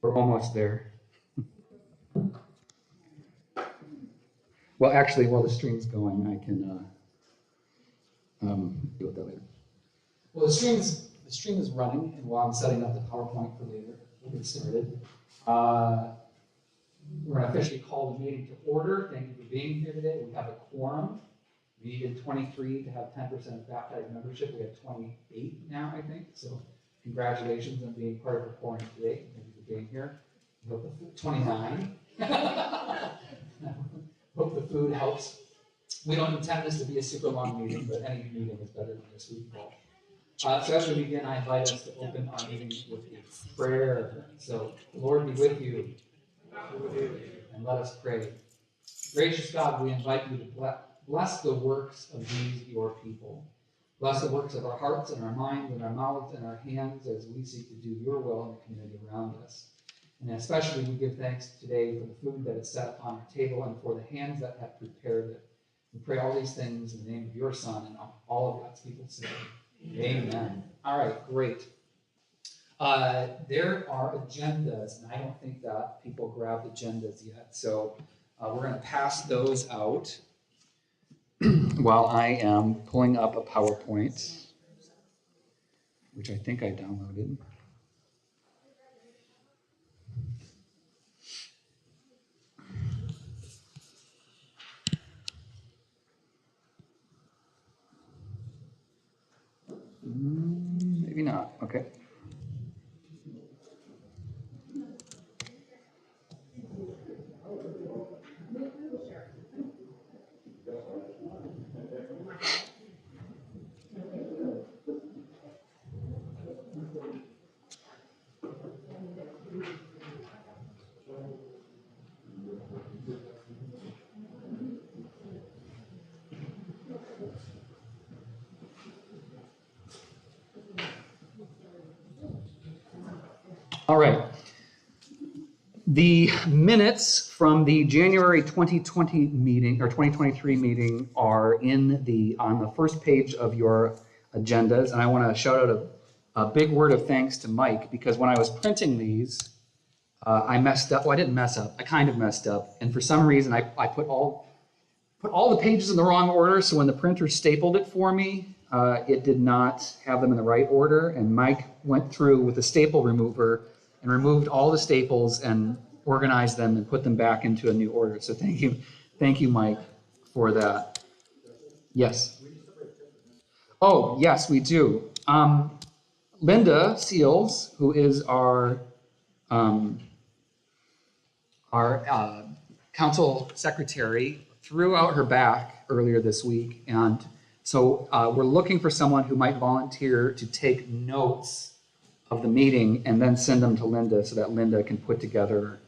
We're almost there. Well, actually, while the stream's going, I can deal with that later. Well, the stream is running, and while I'm setting up the PowerPoint for later, we'll get started. We're going to officially call the meeting to order. Thank you for being here today. We have a quorum. We needed 23 to have 10% of baptized membership. We have 28 now, I think. So congratulations on being part of the quorum today. Thank you for being here. 29. Hope the food helps. We don't intend this to be a super long meeting, but any meeting is better than this week. So as we begin, I invite us to open our meeting with a prayer. So the Lord be with you. And let us pray. Gracious God, we invite you to bless the works of these your people. Bless the works of our hearts and our minds and our mouths and our hands as we seek to do your will in the community around us. And especially we give thanks today for the food that is set upon our table and for the hands that have prepared it. We pray all these things in the name of your Son and all of God's people say, Amen. All right, great. There are agendas, and I don't think that people grabbed agendas yet. So we're going to pass those out while I am pulling up a PowerPoint, which I think I downloaded. Maybe not. Okay. All right. The minutes from the January 2020 meeting or 2023 meeting are on the first page of your agendas, and I want to shout out a big word of thanks to Mike, because when I was printing these, I messed up. Well, I didn't mess up. I kind of messed up, and for some reason, I put all the pages in the wrong order. So when the printer stapled it for me, it did not have them in the right order, and Mike went through with a staple remover and removed all the staples and organized them and put them back into a new order. So thank you, Mike, for that. Yes. Oh, yes, we do. Linda Seals, who is our council secretary, threw out her back earlier this week, and so we're looking for someone who might volunteer to take notes of the meeting and then send them to Linda so that Linda can put together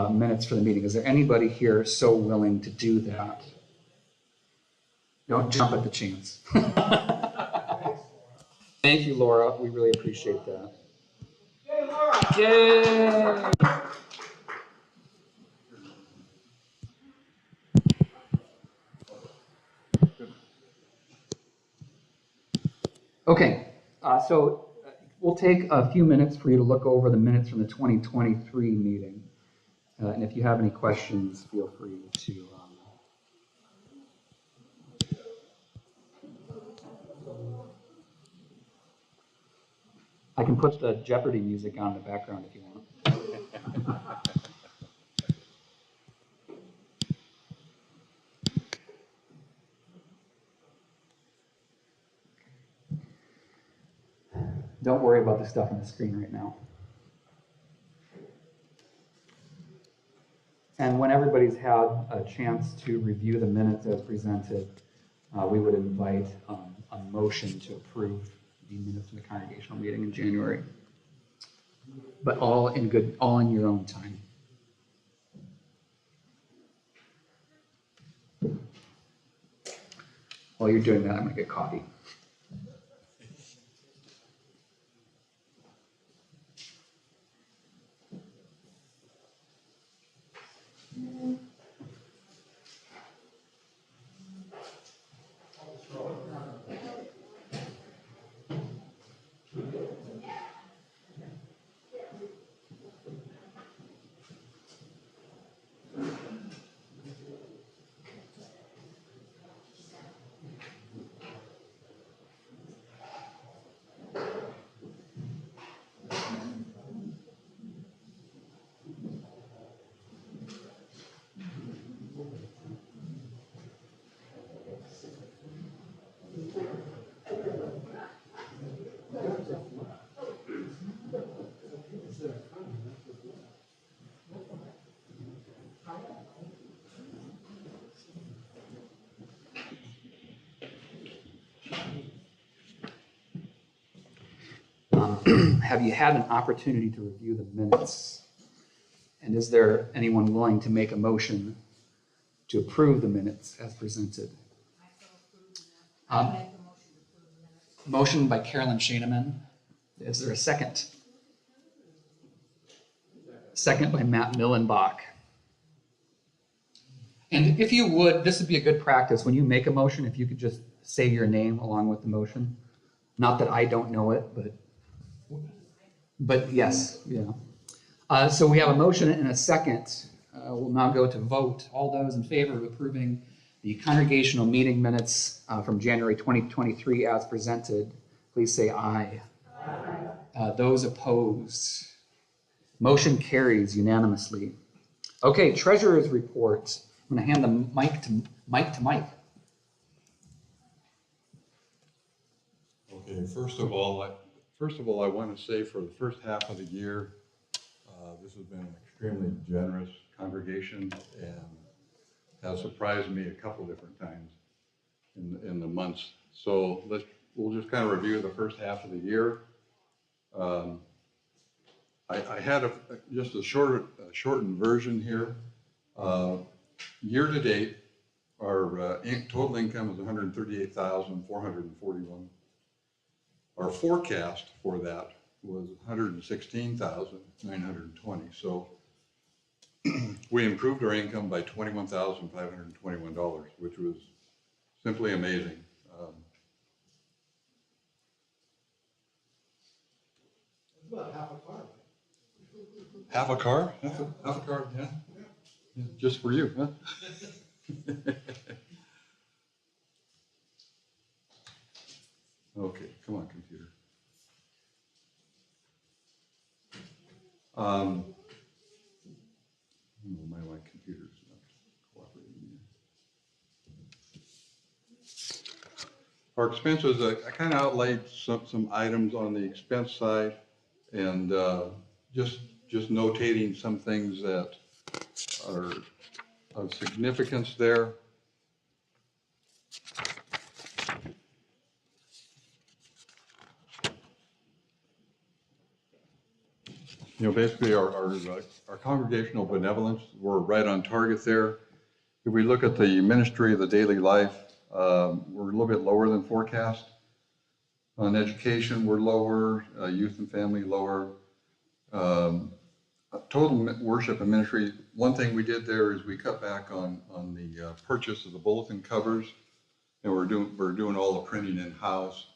minutes for the meeting. Is there anybody here so willing to do that? Don't jump at the chance. Thank you, Laura. We really appreciate that. Yay, Laura! Yay! Okay, so we'll take a few minutes for you to look over the minutes from the 2023 meeting. And if you have any questions, feel free to I can put the Jeopardy music on in the background if you want. Don't worry about the stuff on the screen right now. And when everybody's had a chance to review the minutes as presented, we would invite a motion to approve the minutes of the congregational meeting in January. But all in your own time. While you're doing that, I'm going to get coffee. Have you had an opportunity to review the minutes? And is there anyone willing to make a motion to approve the minutes as presented? Motion by Carolyn Shaneman. Is there a second? Second by Matt Millenbach. And if you would, this would be a good practice. When you make a motion, if you could just say your name along with the motion. Not that I don't know it, but yes, yeah. So we have a motion and a second. We'll now go to vote. All those in favor of approving the congregational meeting minutes from January 2023 as presented, please say aye. Aye. Those opposed, motion carries unanimously. Okay, treasurer's report. I'm going to hand the mic to Mike. Okay, first of all, I want to say for the first half of the year, this has been an extremely generous congregation and has surprised me a couple different times in the months. So we'll just kind of review the first half of the year. I had just a shortened version here. Year to date, our total income is $138,441. Our forecast for that was $116,920. So we improved our income by $21,521, which was simply amazing. About half a car. Half a car? Half a car, yeah. Yeah, just for you, huh? Okay, come on, computer. My computer's not cooperating. Our expenses, I kind of outlaid some items on the expense side, and just notating some things that are of significance there. Basically our congregational benevolence, we're right on target there. If we look at the ministry of the daily life, we're a little bit lower than forecast. On education, we're lower, youth and family lower. Total worship and ministry, one thing we did there is we cut back on the purchase of the bulletin covers, and we're doing all the printing in-house.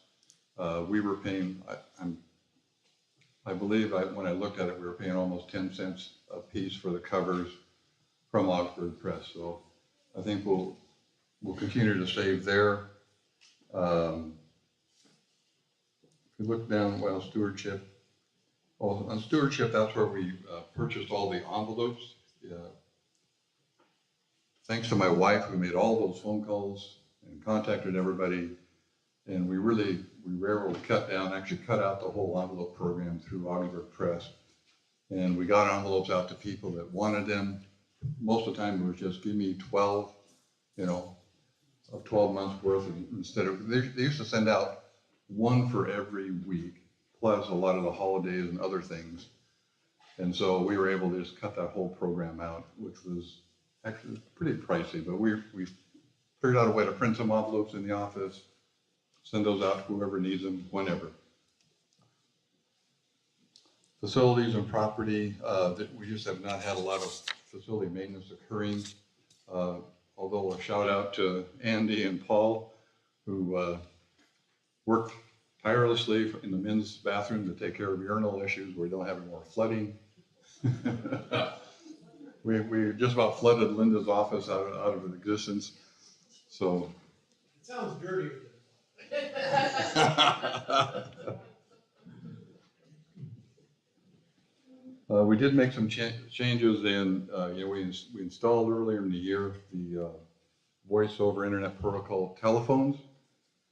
We were paying, I believe when I looked at it, we were paying almost 10 cents a piece for the covers from Augsburg Press. So I think we'll continue to save there. If you look down, stewardship. Oh, on stewardship, that's where we purchased all the envelopes. Yeah. Thanks to my wife, who made all those phone calls and contacted everybody. And we were able to cut out the whole envelope program through Augsburg Press. And we got envelopes out to people that wanted them. Most of the time it was just give me 12, of 12 months worth. Instead of, they used to send out one for every week, plus a lot of the holidays and other things. And so we were able to just cut that whole program out, which was actually pretty pricey, but we figured out a way to print some envelopes in the office, send those out to whoever needs them, whenever. Facilities and property, we just have not had a lot of facility maintenance occurring. Although a shout out to Andy and Paul, who work tirelessly in the men's bathroom to take care of urinal issues where we don't have any more flooding. we just about flooded Linda's office out of existence. So. It sounds dirty. We did make some changes in, we installed earlier in the year the voice over internet protocol telephones.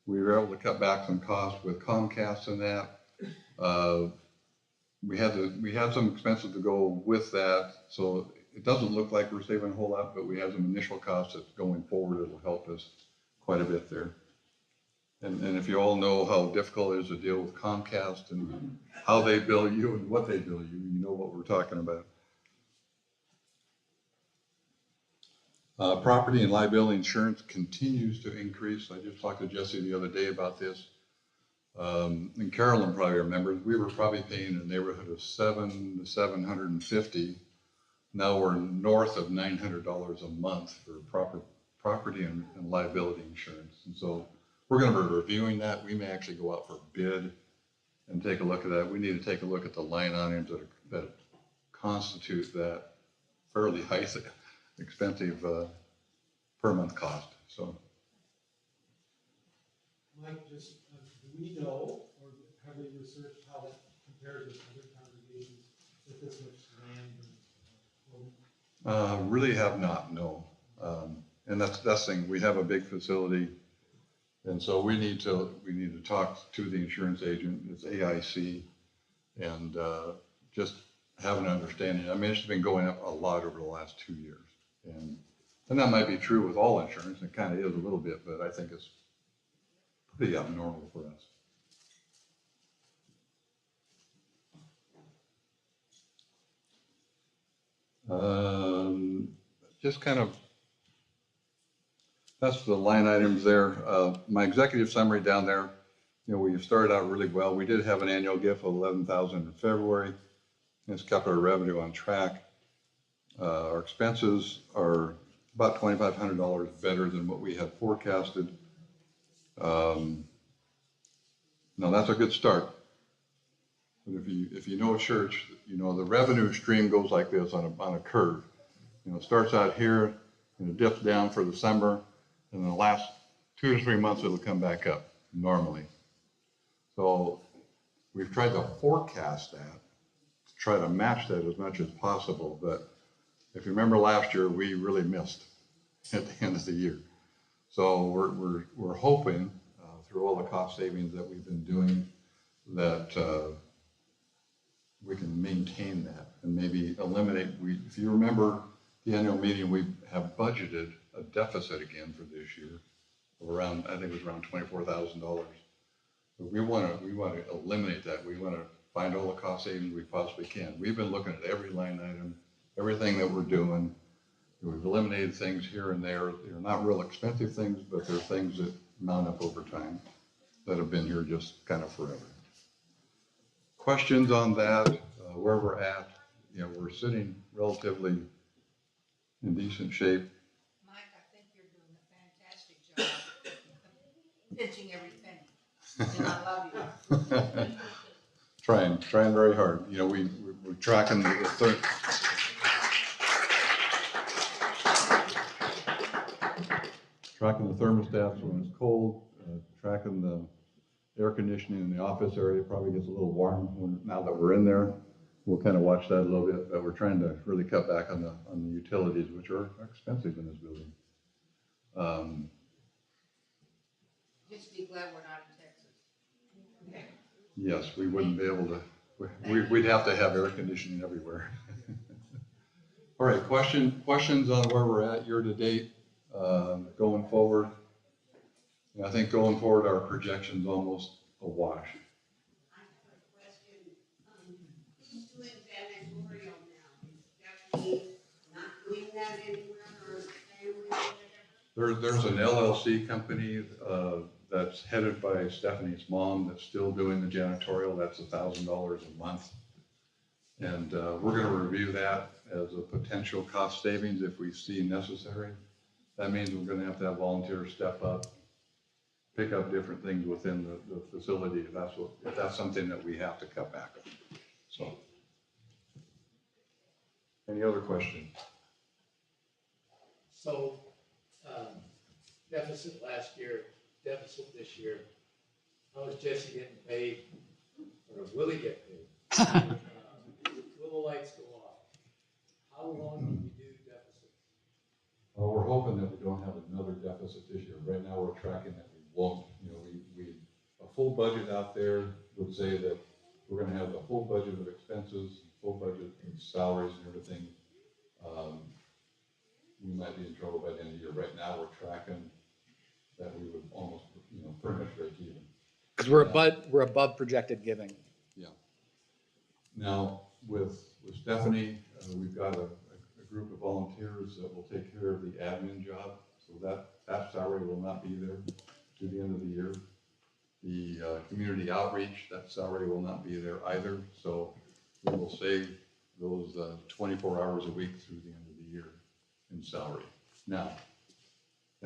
We were able to cut back some costs with Comcast and that. We had some expenses to go with that, so it doesn't look like we're saving a whole lot, but we have some initial costs that going forward, it'll help us quite a bit there. And if you all know how difficult it is to deal with Comcast and how they bill you and what they bill you, you know what we're talking about. Property and liability insurance continues to increase. I just talked to Jesse the other day about this. And Carolyn probably remembers, we were probably paying in the neighborhood of $700 to $750. Now we're north of $900 a month for property and liability insurance. And so we're going to be reviewing that. We may actually go out for bid and take a look at that. We need to take a look at the line items that constitute that fairly high, expensive per month cost. So, Mike, just, do we know, or have we researched how that compares with other congregations with this much land? really have not, no. And that's the thing. We have a big facility, and so we need to talk to the insurance agent. It's AIC, and just have an understanding. I mean, it's been going up a lot over the last 2 years, and that might be true with all insurance. It kind of is a little bit, but I think it's pretty abnormal for us. Just kind of, that's the line items there. My executive summary down there, you know, we started out really well. We did have an annual gift of $11,000 in February. It's kept our revenue on track. Our expenses are about $2,500 better than what we had forecasted. Now that's a good start. But if you know a church, you know the revenue stream goes like this on a curve. You know, it starts out here and it dips down for the summer, and in the last 2 to 3 months it'll come back up normally. So we've tried to forecast that, to try to match that as much as possible. But if you remember last year, we really missed at the end of the year. So we're hoping through all the cost savings that we've been doing that we can maintain that and maybe eliminate. If you remember the annual meeting, we have budgeted a deficit again for this year of around, I think it was around $24,000. But we want to eliminate that. We want to find all the cost savings we possibly can. We've been looking at every line item, everything that we're doing. We've eliminated things here and there. They're not real expensive things, but they're things that mount up over time that have been here just kind of forever. Questions on that, where we're at? You know, we're sitting relatively in decent shape. Mike, I think you're doing a fantastic job of pinching every penny, and I love you. Trying very hard. You know, we're tracking the thermostats when it's cold, tracking the air conditioning in the office area. Probably gets a little warm now that we're in there. We'll kind of watch that a little bit, but we're trying to really cut back on the utilities, which are expensive in this building. Just be glad we're not in Texas. Okay. Yes, we wouldn't be able to. We'd have to have air conditioning everywhere. All right, questions on where we're at year to date, going forward. And I think going forward, our projection's almost a wash. I have a question. Who's doing janitorial now? Is Stephanie not doing that anywhere, or family? There's an LLC company that's headed by Stephanie's mom that's still doing the janitorial. That's $1,000 a month. And we're going to review that as a potential cost savings if we see necessary. That means we're going to have volunteers step up, pick up different things within the facility if that's something that we have to cut back on. So, any other questions? So, deficit last year, deficit this year. How is Jesse getting paid, or will he get paid? Will the lights go off? How long do you do deficit? Well, we're hoping that we don't have another deficit this year. Right now, we're tracking that we won't. You know, a full budget out there would say that we're going to have the full budget of expenses, full budget of salaries and everything. We might be in trouble by the end of the year. Right now, we're tracking that we would almost pretty much break even. Because we're above projected giving. Yeah. Now, with Stephanie, we've got a group of volunteers that will take care of the admin job. So that salary will not be there to the end of the year. The community outreach, that salary will not be there either. So we will save those 24 hours a week through the end of the year in salary. Now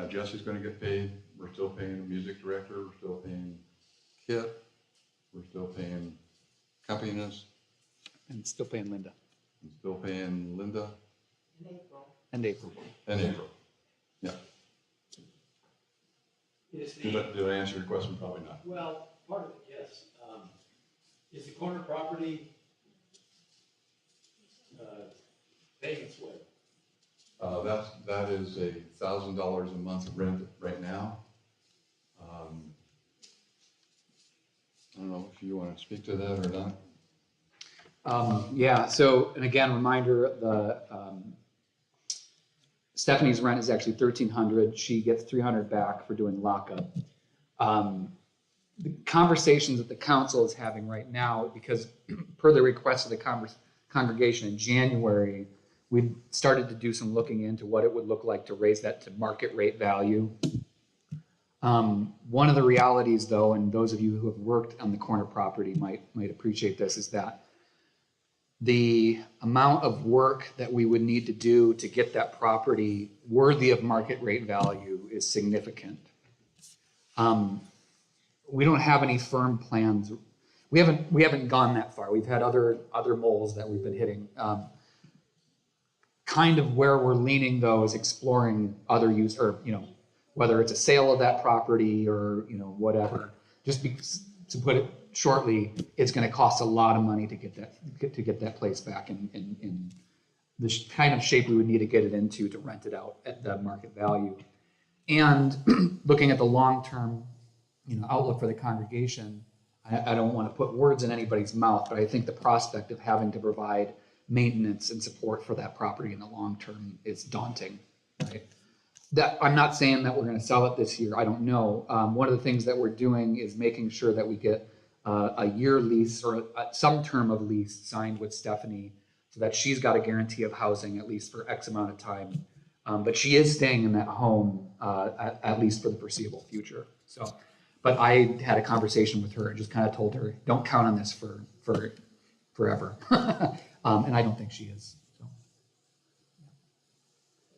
Jesse's going to get paid. We're still paying the music director. We're still paying Kit. We're still paying accompanist. And still paying Linda. And still paying Linda. And April. And April. Yeah. Did I answer your question? Probably not. Well, part of it, yes. Is the corner property paying its way? That is $1,000 a month rent right now. I don't know if you want to speak to that or not. Yeah, so, and again, reminder, Stephanie's rent is actually $1,300. She gets $300 back for doing lockup. The conversations that the council is having right now, because per the request of the congregation in January, we've started to do some looking into what it would look like to raise that to market rate value. One of the realities, though, and those of you who have worked on the corner property might appreciate this, is that the amount of work that we would need to do to get that property worthy of market rate value is significant. We don't have any firm plans. We haven't gone that far. We've had other moles that we've been hitting. Kind of where we're leaning, though, is exploring other use, or whether it's a sale of that property or whatever. Just because, to put it shortly, it's going to cost a lot of money to get that place back in the kind of shape we would need to get it into to rent it out at the market value. And looking at the long-term, outlook for the congregation, I don't want to put words in anybody's mouth, but I think the prospect of having to provide maintenance and support for that property in the long term is daunting. Right? That I'm not saying that we're going to sell it this year. I don't know. One of the things that we're doing is making sure that we get a year lease or some term of lease signed with Stephanie, so that she's got a guarantee of housing at least for X amount of time. But she is staying in that home at least for the foreseeable future. So, but I had a conversation with her and just kind of told her, don't count on this for forever. And I don't think she is. So.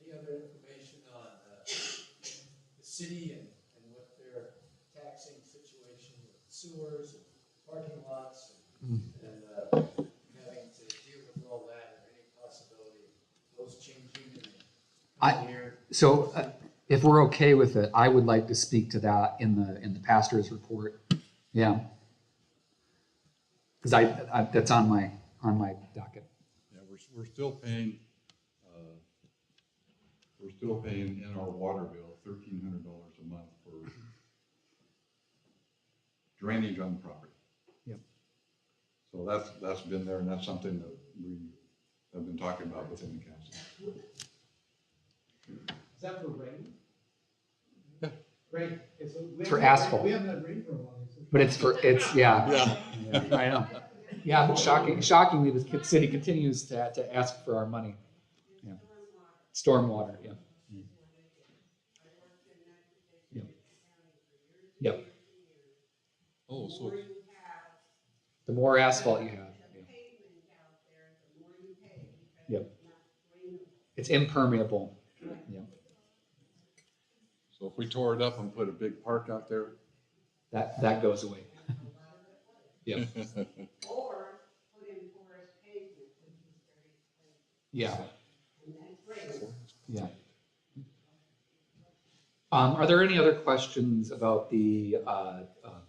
Any other information on the city and what their taxing situation with sewers and parking lots and having to deal with all that, or any possibility of those changing in the year? So if we're okay with it, I would like to speak to that in the pastor's report. Yeah, because I that's on my docket. Yeah, we're still paying. We're still paying in our water bill $1,300 a month for drainage on property. Yep. So that's been there, and that's something that we have been talking about within the council. Is that for rain? Yeah. Rain. For asphalt. We haven't had rain for a while. But yeah. I know. Yeah, but shockingly, the city continues to ask for our money. Yeah. Stormwater, yeah. Yep. Oh, so The more asphalt you have. Yeah. Yep. It's impermeable. Yeah. if we tore it up and put a big park out there, That goes away. Yeah. Or put in forest pavement, which is very expensive, Yeah. and that's great. Yeah. Are there any other questions about the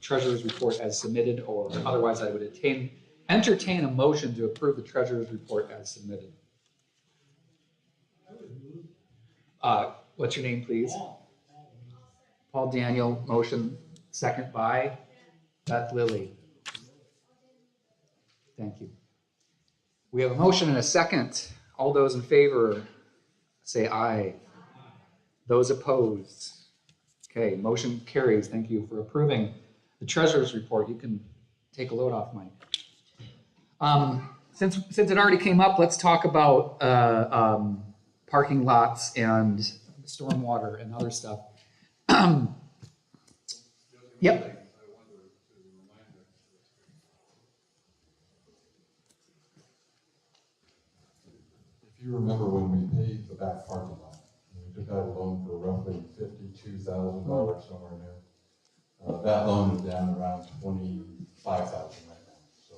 treasurer's report as submitted, or otherwise I would entertain a motion to approve the treasurer's report as submitted? What's your name, please? Paul Daniel, motion, second by Beth Lilly. Thank you. We have a motion and a second. All those in favor say aye. Those opposed? Okay, motion carries. Thank you for approving the treasurer's report. You can take a load off, Mike. Since it already came up, let's talk about parking lots and stormwater and other stuff. Yep. If you remember when we paved the back parking lot, we took out a loan for roughly $52,000 somewhere in there. That loan is down around $25,000 right now, so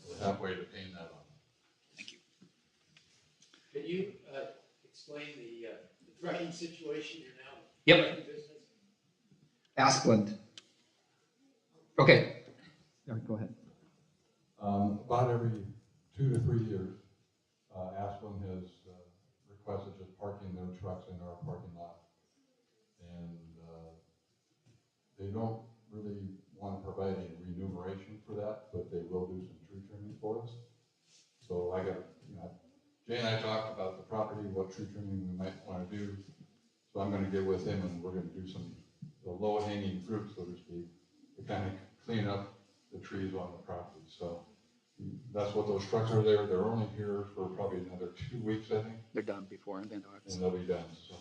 we're halfway to paying that off. Can you explain the trucking situation you're now? Yep. in business? Asplund. Okay. All right, go ahead. About every 2 to 3 years, Asplund has requested just parking their trucks in our parking lot. And they don't really want to provide any remuneration for that, but they will do some tree trimming for us. So Jay and I talked about the property, what tree trimming we might want to do. So I'm going to get with him and we're going to do the low-hanging fruit, so to speak, to kind of clean up the trees on the property. So that's what those trucks are there. They're only here for probably another 2 weeks, I think. They're done before the end of August. And they'll be done, so.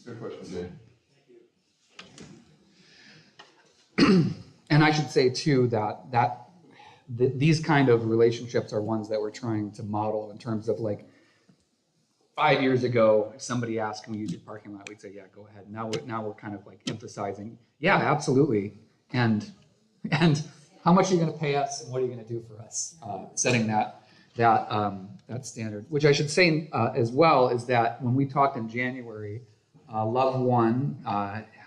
Good question, Jay. And I should say too that these kind of relationships are ones that we're trying to model in terms of like 5 years ago, if somebody asked, can we use your parking lot? We'd say, yeah, go ahead. Now we're kind of like emphasizing, yeah, absolutely. And how much are you going to pay us and what are you going to do for us? Setting that standard, which I should say as well is that when we talked in January, Love One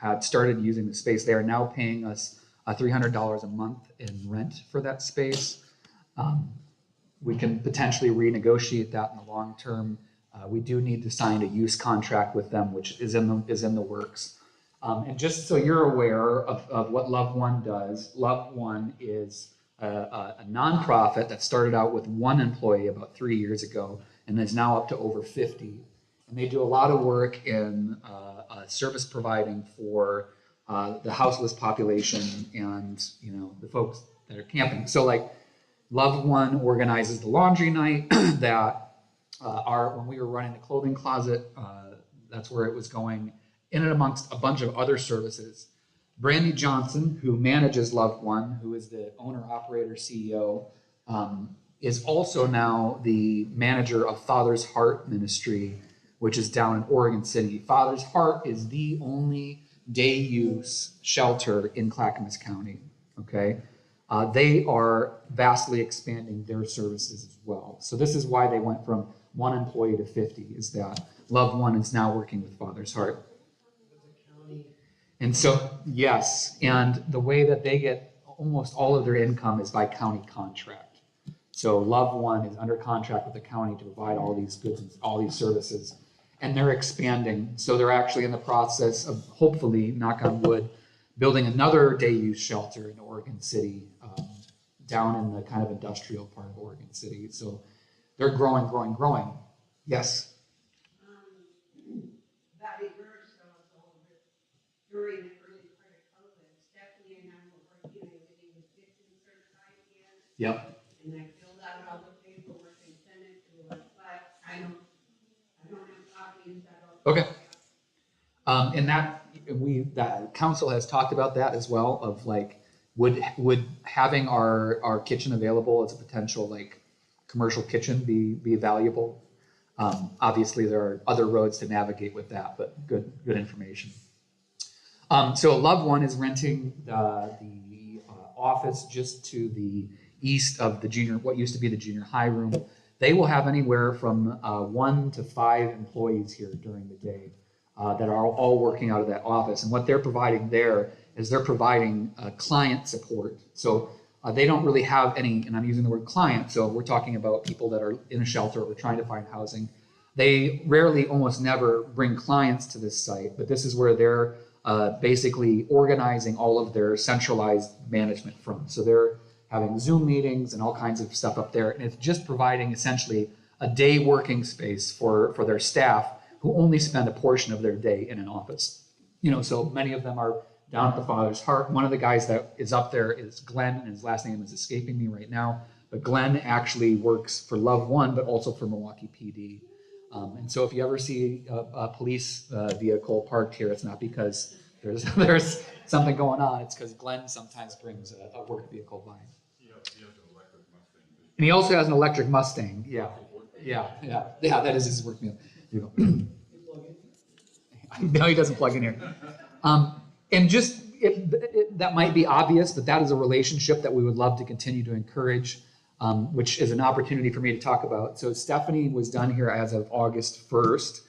had started using the space. They are now paying us $300 a month in rent for that space. We can potentially renegotiate that in the long term. We do need to sign a use contract with them, which is in the works. And just so you're aware of what Love One does, Love One is a nonprofit that started out with 1 employee about 3 years ago and is now up to over 50. And they do a lot of work in service providing for the houseless population and the folks that are camping. So like Love One organizes the laundry night that when we were running the clothing closet, that's where it was going, in and amongst a bunch of other services. Brandy Johnson, who manages Love One, who is the owner, operator, CEO, is also now the manager of Father's Heart Ministry, which is down in Oregon City. Father's Heart is the only day use shelter in Clackamas County, okay? They are vastly expanding their services as well. So this is why they went from 1 employee to 50, is that Love One is now working with Father's Heart. And so, yes, and the way that they get almost all of their income is by county contract. So Love One is under contract with the county to provide all these goods and all these services. And they're expanding. So they're actually in the process of, hopefully, knock on wood, building another day use shelter in Oregon City, down in the kind of industrial part of Oregon City. So they're growing. Yes? About a year or so ago, during the early part of COVID, Stephanie and I were working on getting the kitchen certified again. Yep. And I filled out all the paperwork and sent it to her, but I don't have copies, I don't. Okay. And that council has talked about that as well, of like, would having our kitchen available as a potential like commercial kitchen be valuable? Obviously there are other roads to navigate with that, but good information. So Love One is renting the office just to the east of what used to be the junior high room. They will have anywhere from 1 to 5 employees here during the day that are all working out of that office. And what they're providing there is they're providing client support. So they don't really have any, and I'm using the word client, so we're talking about people that are in a shelter or trying to find housing. They rarely, almost never, bring clients to this site, but this is where they're basically organizing all of their centralized management from. So they're having Zoom meetings and all kinds of stuff up there, and it's just providing essentially a day working space for their staff who only spend a portion of their day in an office. So many of them are down at the Father's Heart. One of the guys that is up there is Glenn, and his last name is escaping me right now. But Glenn actually works for Love One, but also for Milwaukie PD. And so if you ever see a police vehicle parked here, it's not because there's something going on. It's because Glenn sometimes brings a work vehicle by. He has an electric Mustang. And he also has an electric Mustang. Yeah. That is his work vehicle. No, he doesn't plug in here. And just that might be obvious, but that is a relationship that we would love to continue to encourage, which is an opportunity for me to talk about. So Stephanie was done here as of August 1st.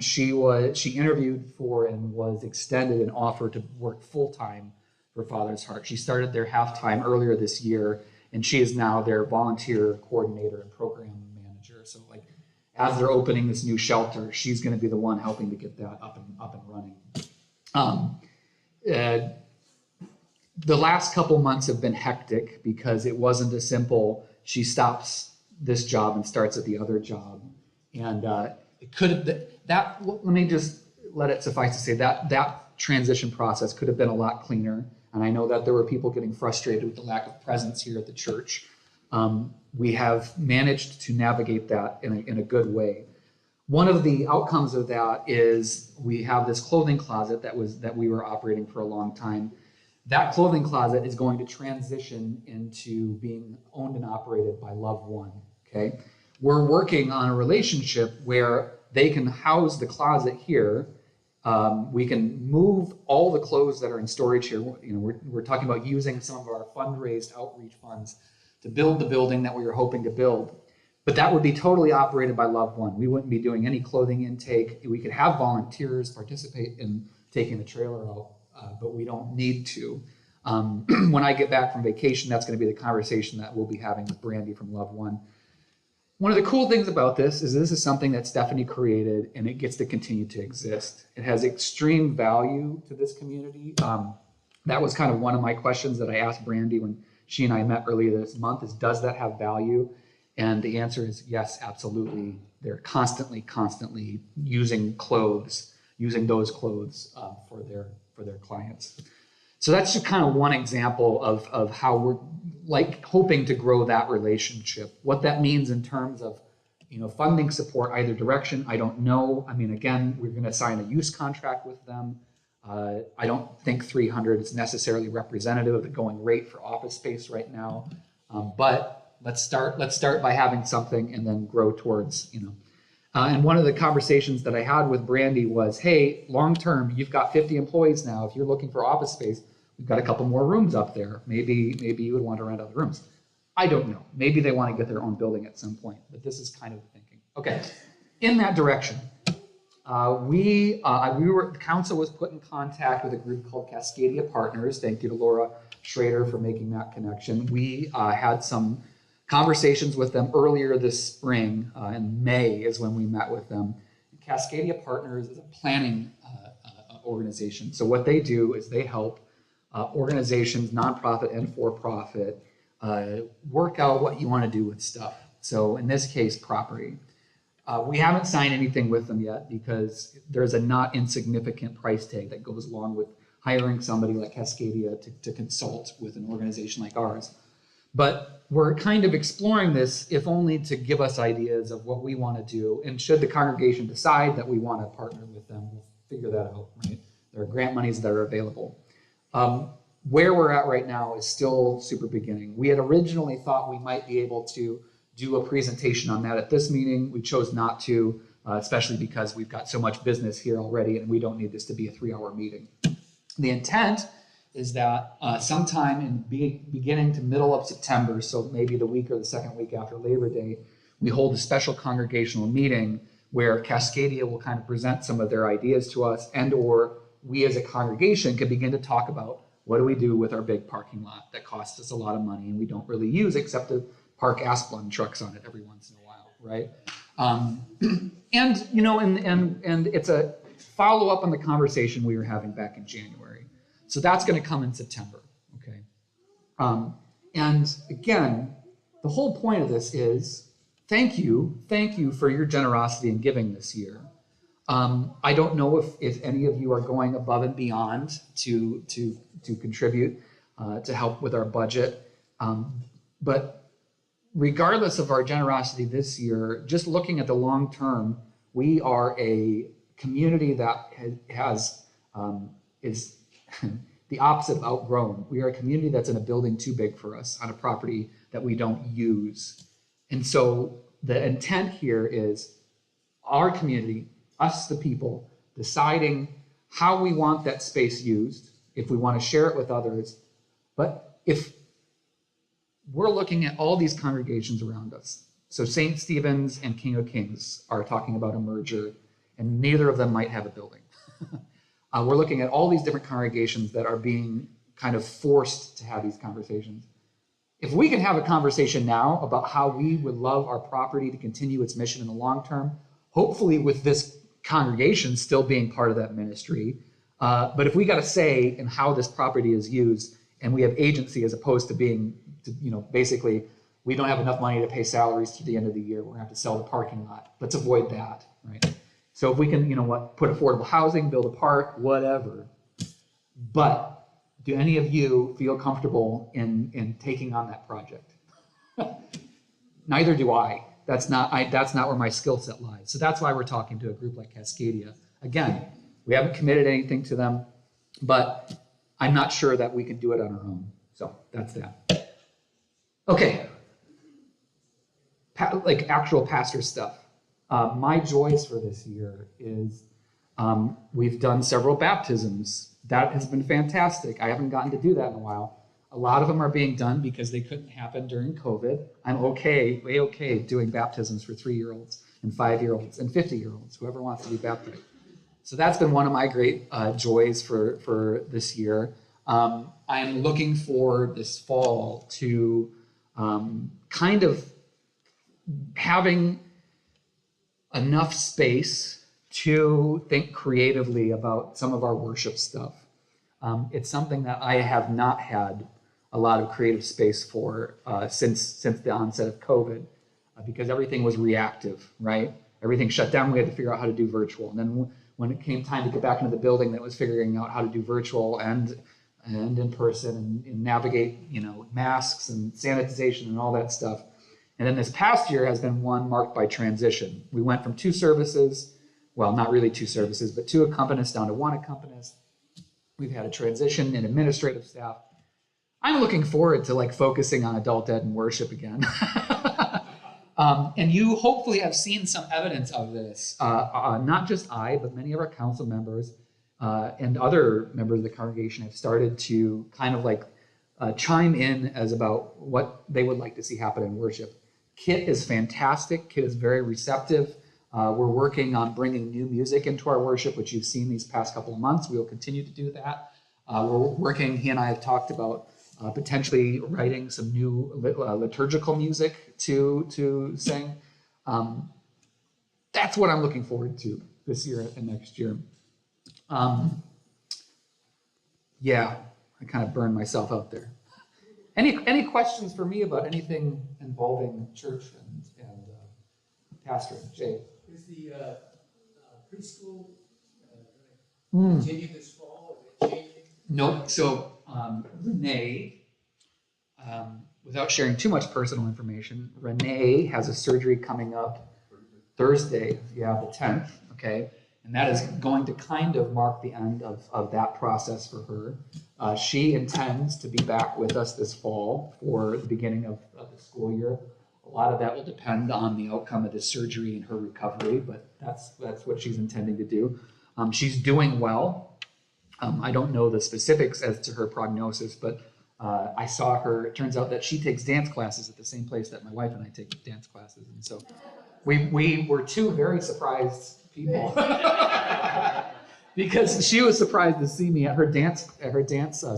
She interviewed for and was extended an offer to work full-time for Father's Heart. She started there half-time earlier this year, and she is now their volunteer coordinator and program manager. So as they're opening this new shelter, she's going to be the one helping to get that up and running. The last couple months have been hectic because it wasn't a simple, she stops this job and starts at the other job. And it could have been, let me just let it suffice to say that transition process could have been a lot cleaner. And I know that there were people getting frustrated with the lack of presence here at the church. We have managed to navigate that in a good way. One of the outcomes of that is we have this clothing closet that we were operating for a long time. That clothing closet is going to transition into being owned and operated by Love One. Okay, we're working on a relationship where they can house the closet here. We can move all the clothes that are in storage here. We're talking about using some of our fundraised outreach funds to build the building that we were hoping to build. But that would be totally operated by Love One. We wouldn't be doing any clothing intake. We could have volunteers participate in taking the trailer out, but we don't need to. When I get back from vacation, that's going to be the conversation that we'll be having with Brandy from Love One. One of the cool things about this is something that Stephanie created, and it gets to continue to exist. It has extreme value to this community. That was kind of one of my questions that I asked Brandy when she and I met earlier this month is, does that have value? And the answer is yes, absolutely. They're constantly using those clothes for their clients. So that's just kind of one example of how we're hoping to grow that relationship. What that means in terms of funding support either direction, I don't know. I mean, again, we're going to sign a use contract with them. I don't think 300 is necessarily representative of the going rate for office space right now, but let's start by having something and then grow towards, And one of the conversations that I had with Brandy was, hey, long term, you've got 50 employees now. If you're looking for office space, we've got a couple more rooms up there. Maybe you would want to rent out the rooms. I don't know. Maybe they want to get their own building at some point, but this is kind of thinking. Okay, in that direction, the council was put in contact with a group called Cascadia Partners. Thank you to Laura Schrader for making that connection. We had some conversations with them earlier this spring. In May is when we met with them. Cascadia Partners is a planning organization. So what they do is they help organizations, nonprofit and for-profit, work out what you want to do with stuff. So in this case, property. We haven't signed anything with them yet because there's a not insignificant price tag that goes along with hiring somebody like Cascadia to consult with an organization like ours. But we're kind of exploring this, if only to give us ideas of what we want to do. And should the congregation decide that we want to partner with them, we'll figure that out, right? There are grant monies that are available. Where we're at right now is still super beginning. We had originally thought we might be able to do a presentation on that at this meeting. We chose not to, especially because we've got so much business here already and we don't need this to be a 3-hour meeting. The intent is that sometime in beginning to middle of September, so maybe the week or the second week after Labor Day, we hold a special congregational meeting where Cascadia will kind of present some of their ideas to us, and or we as a congregation can begin to talk about what do we do with our big parking lot that costs us a lot of money and we don't really use except to park Asplund trucks on it every once in a while, right? And it's a follow-up on the conversation we were having back in January. So that's going to come in September, okay? And again, the whole point of this is thank you for your generosity in giving this year. I don't know if any of you are going above and beyond to contribute to help with our budget. But regardless of our generosity this year, just looking at the long term, we are a community that is the opposite of outgrown. We are a community that's in a building too big for us on a property that we don't use. And so the intent here is our community, us the people, deciding how we want that space used, if we want to share it with others. But if we're looking at all these congregations around us, so St. Stephen's and King of Kings are talking about a merger, and neither of them might have a building. We're looking at all these different congregations that are being kind of forced to have these conversations. If we can have a conversation now about how we would love our property to continue its mission in the long term, hopefully with this congregation still being part of that ministry, but if we got a say in how this property is used and we have agency as opposed to being, basically, we don't have enough money to pay salaries to the end of the year, we're gonna have to sell the parking lot. Let's avoid that, right? So if we can, put affordable housing, build a park, whatever. But do any of you feel comfortable in taking on that project? Neither do I. That's not where my skill set lies. So that's why we're talking to a group like Cascadia. Again, we haven't committed anything to them, but I'm not sure that we can do it on our own. So that's that. Okay. Like actual pastor stuff. My joys for this year is we've done several baptisms. That has been fantastic. I haven't gotten to do that in a while. A lot of them are being done because they couldn't happen during COVID. I'm way okay doing baptisms for 3-year-olds and 5-year-olds and 50-year-olds, whoever wants to be baptized. So that's been one of my great joys for this year. I'm looking forward this fall to kind of having enough space to think creatively about some of our worship stuff. It's something that I have not had a lot of creative space for since the onset of COVID, because everything was reactive, right? Everything shut down. We had to figure out how to do virtual. And then when it came time to get back into the building, that was figuring out how to do virtual and in person and navigate, masks and sanitization and all that stuff. And then this past year has been one marked by transition. We went from 2 services, well, not really 2 services, but 2 accompanists down to 1 accompanist. We've had a transition in administrative staff. I'm looking forward to focusing on adult ed and worship again. And you hopefully have seen some evidence of this. Not just I, but many of our council members and other members of the congregation have started to kind of chime in as about what they would like to see happen in worship. Kit is fantastic. Kit is very receptive. We're working on bringing new music into our worship, which you've seen these past couple of months. We will continue to do that. He and I have talked about potentially writing some new liturgical music to sing. That's what I'm looking forward to this year and next year. Yeah, I kind of burned myself out there. Any questions for me about anything involving church and pastoring? Jay? Is the preschool going to continue this fall? Is it changing? Nope. So Renee, without sharing too much personal information, Renee has a surgery coming up Thursday, the 10th, okay? And that is going to kind of mark the end of that process for her. She intends to be back with us this fall for the beginning of the school year. A lot of that will depend on the outcome of the surgery and her recovery, but that's what she's intending to do. She's doing well. I don't know the specifics as to her prognosis, but I saw her. It turns out that she takes dance classes at the same place that my wife and I take dance classes, and so we were 2 very surprised people because she was surprised to see me at her dance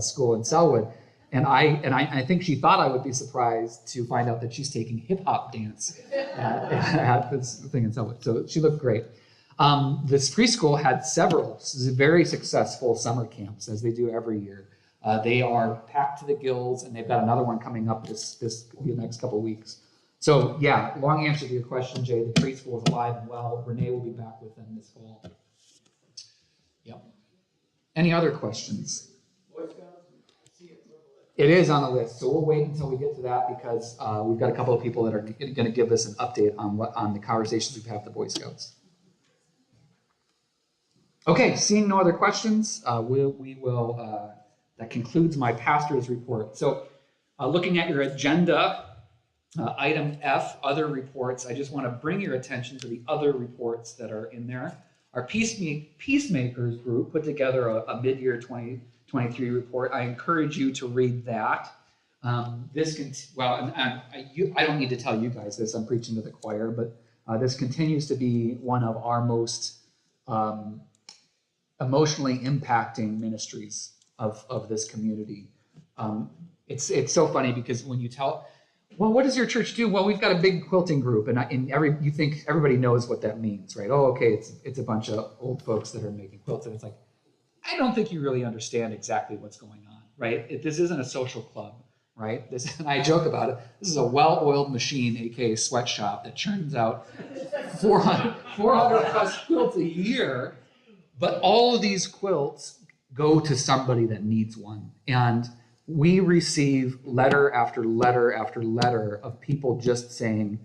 school in Selwood, and I think she thought I would be surprised to find out that she's taking hip hop dance at this thing in Selwood. So she looked great. This preschool had several very successful summer camps, as they do every year. They are packed to the gills, and they've got another one coming up this the next couple of weeks. So yeah, long answer to your question, Jay. The preschool is alive and well. Renee will be back with them this fall. Yep. Any other questions? Boy Scouts, see it's on the list. It is on the list, so we'll wait until we get to that because we've got a couple of people that are going to give us an update on the conversations we've had with the Boy Scouts. Okay, seeing no other questions, we will. That concludes my pastor's report. So, looking at your agenda, item F, other reports. I just want to bring your attention to the other reports that are in there. Our Peacemakers group put together a mid-year 2023 report. I encourage you to read that. I don't need to tell you guys this. I'm preaching to the choir, but this continues to be one of our most emotionally impacting ministries of this community. It's so funny because when you tell, well, what does your church do? Well, we've got a big quilting group, and you think everybody knows what that means, right? Oh, okay, it's a bunch of old folks that are making quilts, and it's like, I don't think you really understand exactly what's going on, right? This isn't a social club, right? And I joke about it. This is a well-oiled machine, aka sweatshop, that churns out 400 plus quilts a year. But all of these quilts go to somebody that needs one. And we receive letter after letter after letter of people just saying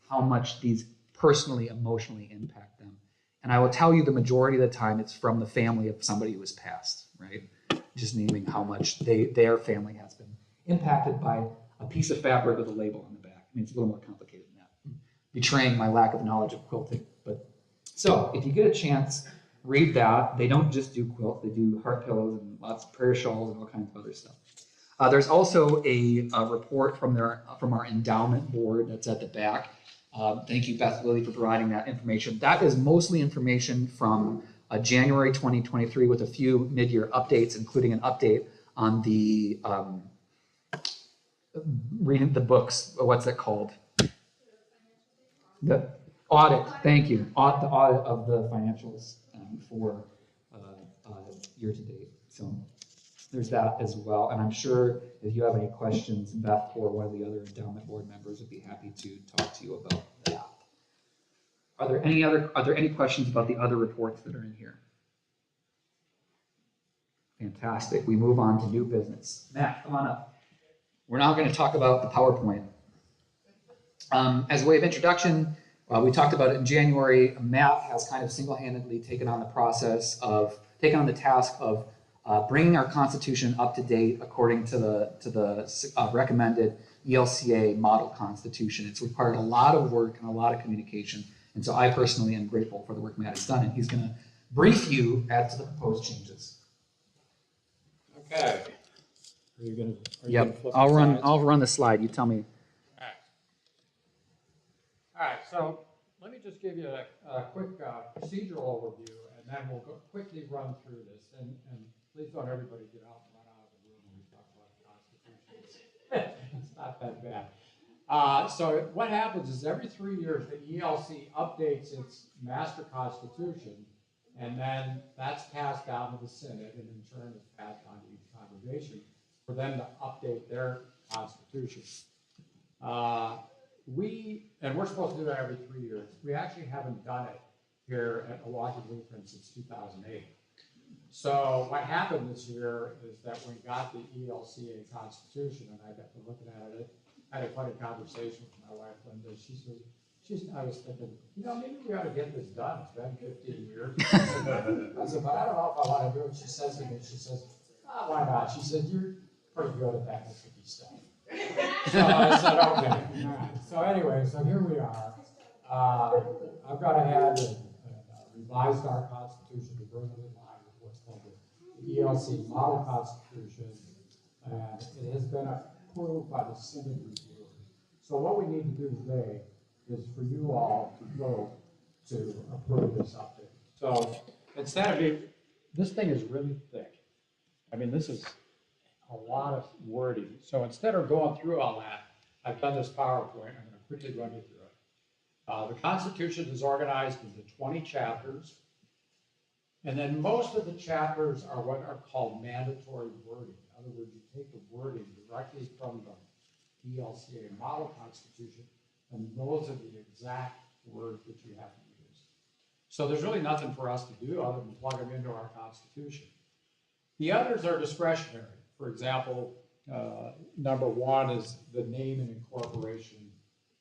how much these personally, emotionally impact them. And I will tell you the majority of the time it's from the family of somebody who has passed, right? Just naming how much their family has been impacted by a piece of fabric with a label on the back. I mean, it's a little more complicated than that. Betraying my lack of knowledge of quilting. But so if you get a chance, read that. They don't just do quilts, they do heart pillows and lots of prayer shawls and all kinds of other stuff. There's also a report from our endowment board that's at the back. Thank you, Beth Lilly, for providing that information. That is mostly information from January 2023 with a few mid-year updates, including an update on the reading the books. What's that called? The audit. Thank you. The audit of the financials for year to date. So there's that as well. And I'm sure if you have any questions, Beth or one of the other endowment board members would be happy to talk to you about that. Are there any questions about the other reports that are in here? Fantastic. We move on to new business. Matt, come on up. We're now going to talk about the PowerPoint. As a way of introduction, we talked about it in January. Matt has kind of single-handedly taken on the task of bringing our Constitution up to date according to the recommended ELCA model Constitution. It's required a lot of work and a lot of communication, and so I personally am grateful for the work Matt has done, and he's going to brief you as to the proposed changes. Okay. Are you gonna Yep, flip I'll the run. slides? I'll run the slide. You tell me. All right, so let me just give you a quick procedural overview, and then we'll quickly run through this. And please don't everybody get out and run out of the room when we talk about the Constitution. It's not that bad. So what happens is every 3 years, the ELC updates its master constitution, and then that's passed down to the Senate, and in turn is passed on to each congregation for them to update their constitution. We're supposed to do that every 3 years. We actually haven't done it here at Milwaukie Lutheran since 2008. So what happened this year is that when we got the ELCA Constitution, and I got to looking at it, I had a funny conversation with my wife Linda. I was thinking, maybe we ought to get this done. It's been 15 years. I said, but I don't know if I want to do it. She says to me, why not? She said, you're pretty good at that Mississippi stuff. So I said, okay. All right. So anyway, so here we are. I've got ahead and revised our Constitution to bring it in line with what's called the ELC Model Constitution, and it has been approved by the Senate review. So what we need to do today is for you all to vote to approve this update. So instead of this thing is really thick. I mean, this is a lot of wording. So instead of going through all that, I've done this PowerPoint. I'm going to quickly run you through it. The Constitution is organized into 20 chapters. And then most of the chapters are what are called mandatory wording. In other words, you take the wording directly from the ELCA Model Constitution And those are the exact words that you have to use. So there's really nothing for us to do other than plug them into our Constitution. The others are discretionary. For example, number one is the name and incorporation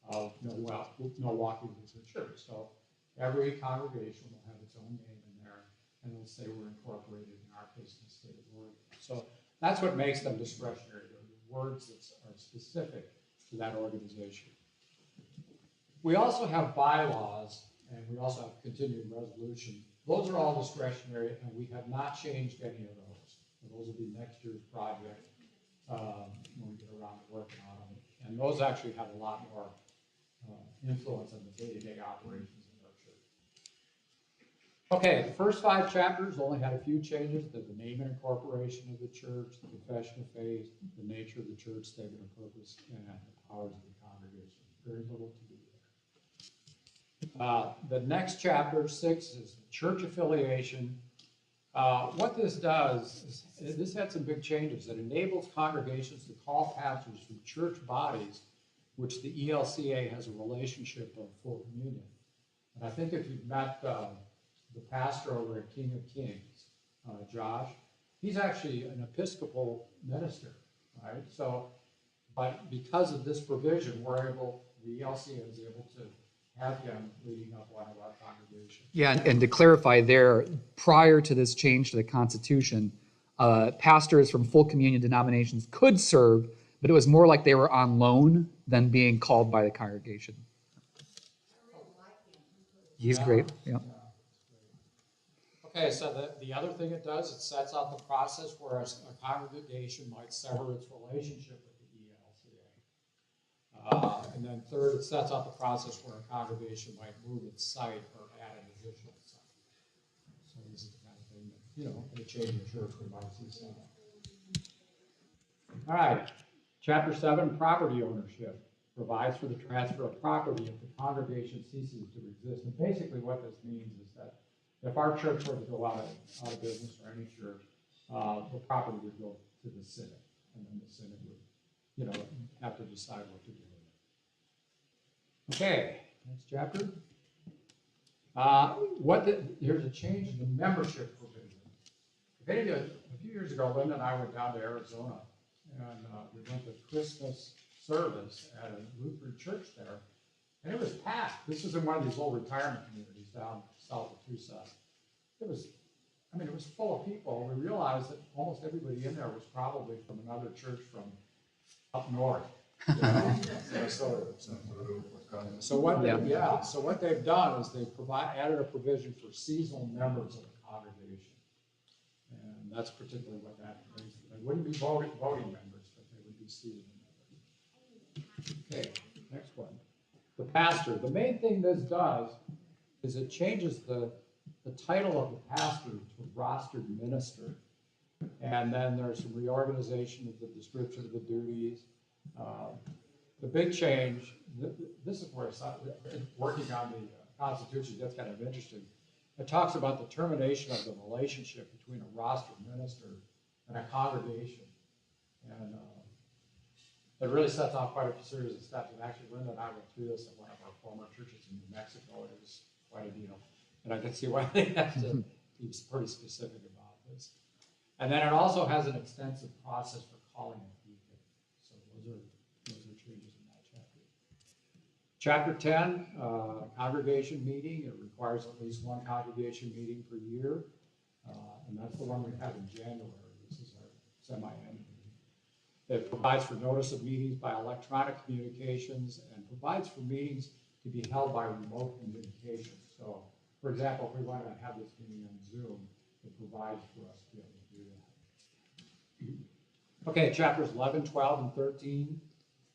of Milwaukie Lutheran Church. So every congregation will have its own name in there, and it'll say we're incorporated in our case in the state of Oregon. So that's what makes them discretionary. They're the words that are specific to that organization. We also have bylaws, and we also have continuing resolution. Those are all discretionary, and we have not changed any of those. So those will be next year's project when we get around to working on them. And those actually have a lot more influence on the day-to-day operations of our church. Okay, the first 5 chapters only had a few changes: the name and incorporation of the church, the confession of faith, the nature of the church, statement of purpose, and the powers of the congregation. Very little to do there. The next chapter, 6, is church affiliation. What this does is this had some big changes. It enables congregations to call pastors from church bodies, which the ELCA has a relationship of full communion. And I think if you've met the pastor over at King of Kings, Josh, he's actually an Episcopal minister, right? So, but because of this provision, the ELCA is able to have him leading up one of our congregations. Yeah, and to clarify there, prior to this change to the Constitution, pastors from full communion denominations could serve, but it was more like they were on loan than being called by the congregation. He's great. Yeah. Okay, so the other thing it does, it sets out the process where a congregation might sever its relationship with the ELCA. And then third, it sets out the process where a congregation might move its site or add an additional site. So this is the kind of thing that, in a changing church, we might see some. All right, chapter 7, property ownership, provides for the transfer of property if the congregation ceases to exist. And basically what this means is that if our church were to go out of business, or any church, the property would go to the synod, and then the synod would, have to decide what to do with it. Okay, next chapter. Here's a change in the membership provision. A few years ago, Linda and I went down to Arizona, and we went to Christmas service at a Lutheran church there, and it was packed. This was in one of these old retirement communities down south of Tucson. It was full of people. We realized that almost everybody in there was probably from another church from up north. Minnesota. So what they've done is they've added a provision for seasonal members of the congregation, and that's particularly what that means. They wouldn't be voting members, but they would be seasonal members. Okay, next one. The pastor. The main thing this does is it changes the title of the pastor to rostered minister, and then there's some reorganization of the description of the duties. The big change, this is where working on the Constitution gets kind of interesting. It talks about the termination of the relationship between a rostered minister and a congregation. And it really sets off quite a series of steps. And actually, Linda and I went through this at one of our former churches in New Mexico. It was quite a deal. And I can see why they have to be pretty specific about this. And then it also has an extensive process for calling a deacon. So those are changes in that chapter. Chapter 10, congregation meeting. It requires at least one congregation meeting per year. And that's the one we had in January. This is our semi-annual meeting. It provides for notice of meetings by electronic communications and provides for meetings to be held by remote communication. So, for example, if we want to have this meeting on Zoom, it provides for us to be able to do that. Okay, chapters 11, 12, and 13,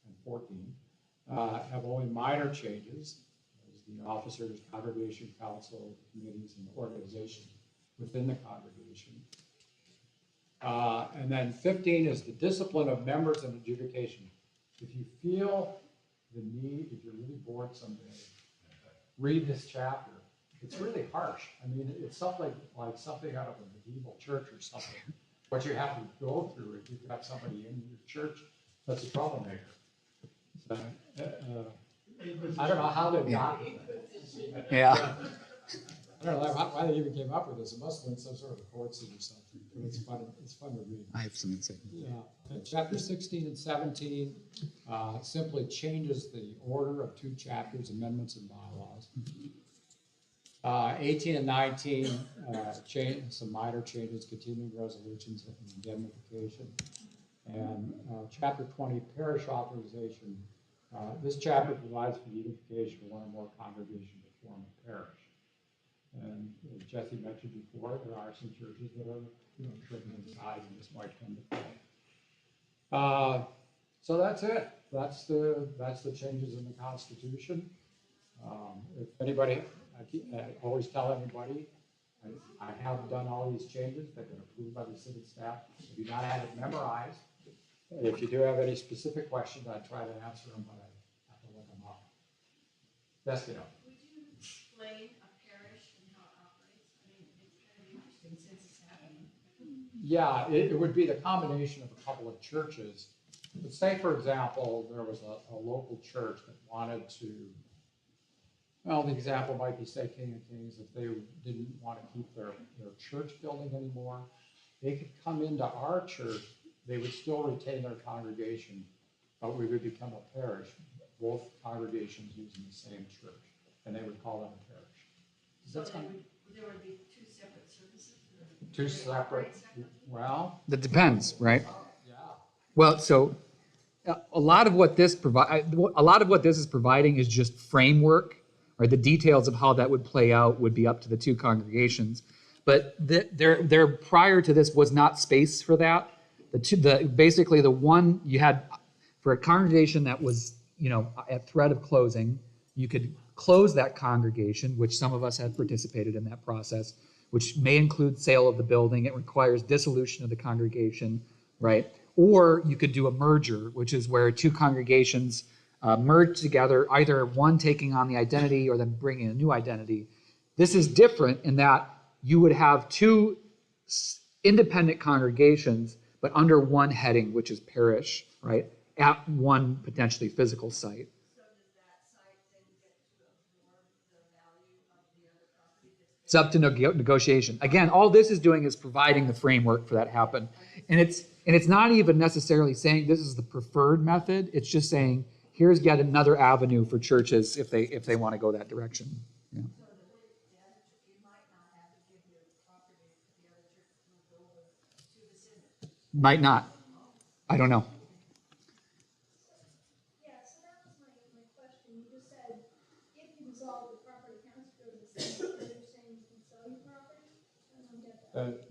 and 14 have only minor changes. There's the officers, congregation, council, committees, and organizations within the congregation. And then 15 is the discipline of members and adjudication. If you feel the need, if you're really bored someday, read this chapter. It's really harsh. I mean, it's something like something out of a medieval church or something. What you have to go through if you've got somebody in your church that's a troublemaker. So, I don't know how they got it. Yeah. I don't know why they even came up with this. It must have been some sort of court scene or something, but it's fun to read. I have some insight. Yeah, chapter 16 and 17 simply changes the order of two chapters, amendments and bylaws. 18 and 19 change some minor changes, continuing resolutions and indemnification. And chapter 20, parish authorization. This chapter provides for unification of one or more congregations to form a parish. And as Jesse mentioned before, there are some churches that are, tripping inside, and this might come to play. So that's it. That's the changes in the Constitution. If anybody, I always tell everybody, I have done all these changes. They've been approved by the city staff. I do not have it memorized. If you do have any specific questions, I try to answer them, but I have to look them up. Best you know. Would you explain a parish and how it operates? I mean, it's kind of interesting since it's happening. Yeah, it would be the combination of a couple of churches. But say, for example, there was a local church that wanted to, well, the example might be, say, King of Kings, if they didn't want to keep their church building anymore, they could come into our church. They would still retain their congregation, but we would become a parish, both congregations using the same church, and they would call them a parish. Does that sound? There would be two separate services? Two separate, well, That depends, right? yeah. Well, so a lot of what this is providing is just framework, or the details of how that would play out would be up to the two congregations. But there prior to this was not space for that. Basically the one you had for a congregation that was, at threat of closing, you could close that congregation, which some of us have participated in that process, which may include sale of the building. It requires dissolution of the congregation, right? Or you could do a merger, which is where two congregations merge together, either one taking on the identity or then bringing a new identity. This is different in that you would have two independent congregations, but under one heading, which is parish, right? At one potentially physical site. So does that site then get to absorb the value of the other property? It's up to negotiation. Again, all this is doing is providing the framework for that to happen. And it's not even necessarily saying this is the preferred method. It's just saying here's yet another avenue for churches if they want to go that direction. Yeah. So you might not have to give your property to the other church that moved over to the synod. Might not. I don't know. Yeah, so that was my question. You just said if you dissolve the property accounts go to the same, but you're saying you can sell your property? I don't get that.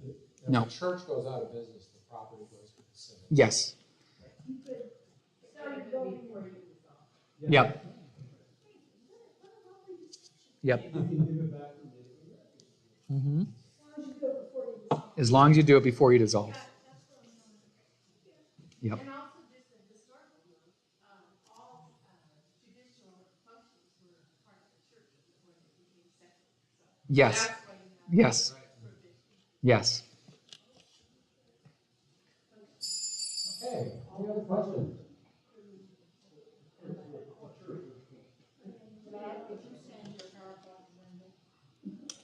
If No. the church goes out of business, the property goes to the synod. Yes. You could sell your building or Yep. Yep. Mm-hmm. as long as you do it before you dissolve. As long as you do it before you dissolve. That's what I'm wondering. Yep. And also just a historical note, all judicial functions were part of the church before they became separate. So Yes. that's why you have Yes. provision. Yes. Okay, any other questions?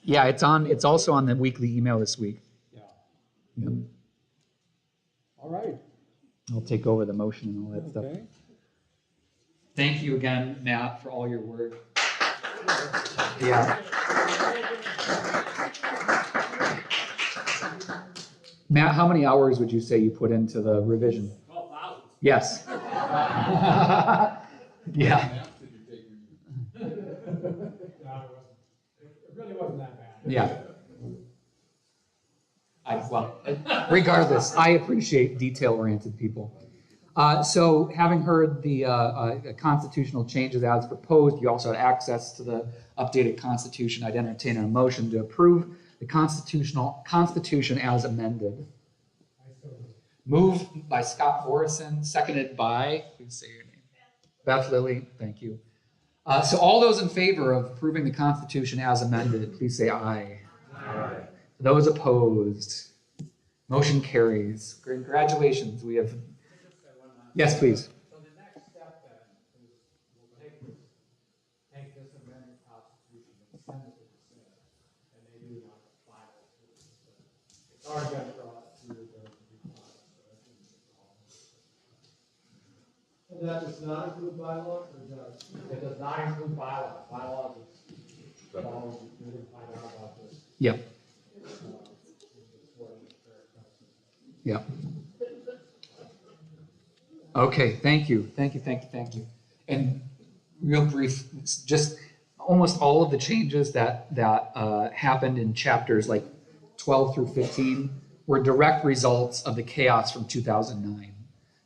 Yeah, it's also on the weekly email this week. Yeah. Yep. All right. I'll take over the motion and all that stuff. Okay. Thank you again, Matt, for all your work. Yeah. Matt, how many hours would you say you put into the revision? 12,000. Yes. Yeah. No, it really wasn't that bad. Yeah. Regardless, I appreciate detail-oriented people. So having heard the constitutional changes as proposed, you also had access to the updated constitution. I'd entertain a motion to approve the constitution as amended. Moved by Scott Morrison, seconded by, please say your name. Beth Lilly, thank you. So all those in favor of approving the constitution as amended, please say aye. Aye. Those opposed, motion carries. Congratulations, we have. Yes, please. So the next step then is we'll take And that does not include bylaws, or does? It does not include bylaws. Bylaws is, follows, you can find out about this. Yep, yep. Okay, thank you. And real brief, just almost all of the changes that happened in chapters like 12 through 15 were direct results of the chaos from 2009.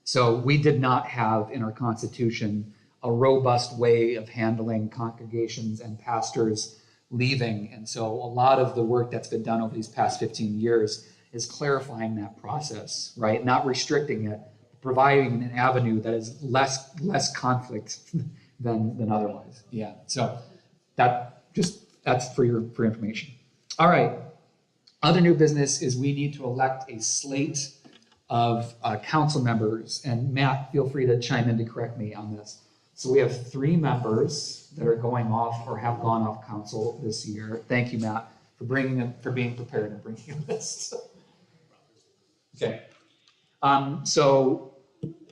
So we did not have in our Constitution a robust way of handling congregations and pastors leaving. And so a lot of the work that's been done over these past 15 years is clarifying that process, right? Not restricting it, providing an avenue that is less conflict than otherwise. Yeah. So that's for information. All right. Other new business is we need to elect a slate of council members. And Matt, feel free to chime in to correct me on this. So we have 3 members that are going off or have gone off council this year. Thank you, Matt, for being prepared and bringing this. Okay. So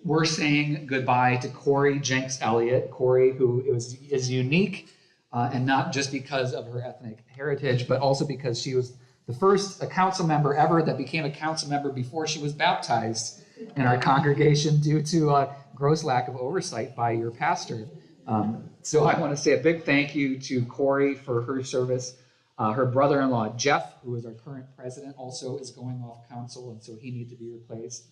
we're saying goodbye to Corey Jenks Elliott. Corey, who is unique, and not just because of her ethnic heritage, but also because she was the first council member ever that became a council member before she was baptized in our congregation due to a gross lack of oversight by your pastor. So I want to say a big thank you to Corey for her service. Her brother-in-law, Jeff, who is our current president, also is going off council, and so he needs to be replaced.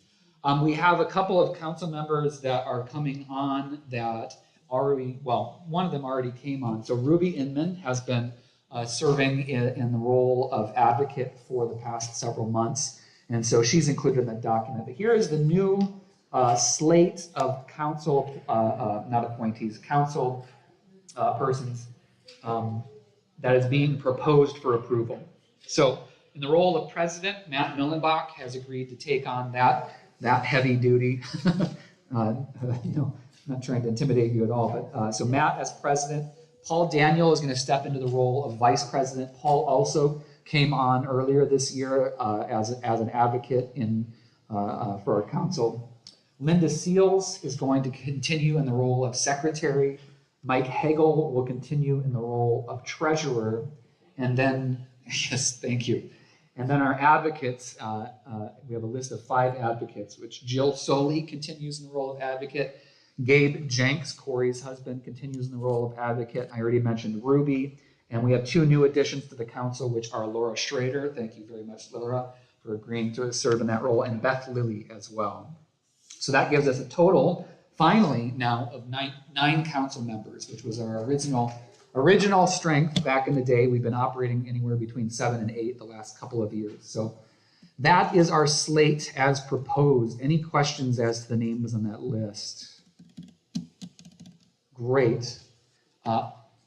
We have a couple of council members that are coming on that one of them already came on. So Ruby Inman has been serving in the role of advocate for the past several months. And so she's included in that document. But here is the new slate of council, not appointees, council persons that is being proposed for approval. So in the role of president, Matt Millenbach has agreed to take on that heavy duty. Not trying to intimidate you at all, but so Matt as president. Paul Daniel is going to step into the role of vice president. Paul also came on earlier this year as an advocate for our council. Linda Seals is going to continue in the role of secretary. Mike Hagel will continue in the role of treasurer. And then, yes, thank you. And then our advocates, we have a list of 5 advocates, which Jill Soley continues in the role of advocate. Gabe Jenks, Corey's husband, continues in the role of advocate. I already mentioned Ruby. And we have 2 new additions to the council, which are Laura Schrader. Thank you very much, Laura, for agreeing to serve in that role, and Beth Lilly as well. So that gives us a total, finally, now of 9 council members, which was our original strength back in the day. We've been operating anywhere between 7 and 8 the last couple of years. So that is our slate as proposed. Any questions as to the names on that list? Great.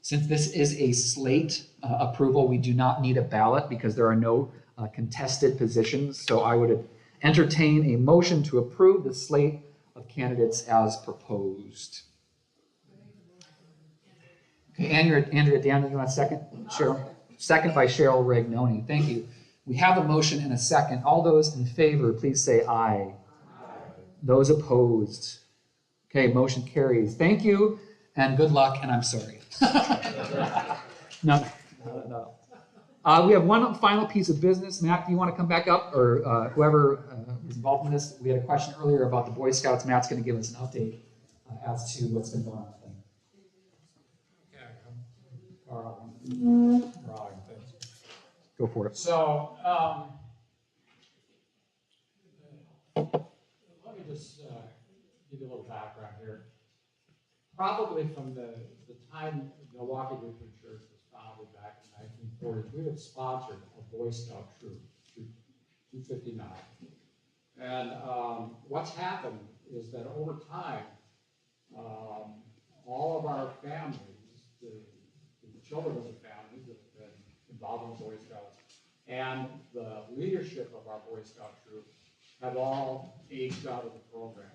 Since this is a slate approval, we do not need a ballot because there are no contested positions. So I would entertain a motion to approve the slate of candidates as proposed. Okay, Andrea Daniel, you want a second? Cheryl? Second by Cheryl Regnoni. Thank you. We have a motion and a second. All those in favor, please say aye. Aye. Those opposed? Okay, motion carries. Thank you and good luck, and I'm sorry. No. We have one final piece of business. Matt, do you want to come back up, or whoever is involved in this? We had a question earlier about the Boy Scouts. Matt's going to give us an update as to what's been going on with them. Go for it. So, let me just give you a little background here. Probably from the time Milwaukie Lutheran Church was founded back in 1940, we had sponsored a Boy Scout troop, 259. And what's happened is that over time, all of our families, the children of the families that have been involved in Boy Scouts, and the leadership of our Boy Scout troop have all aged out of the program.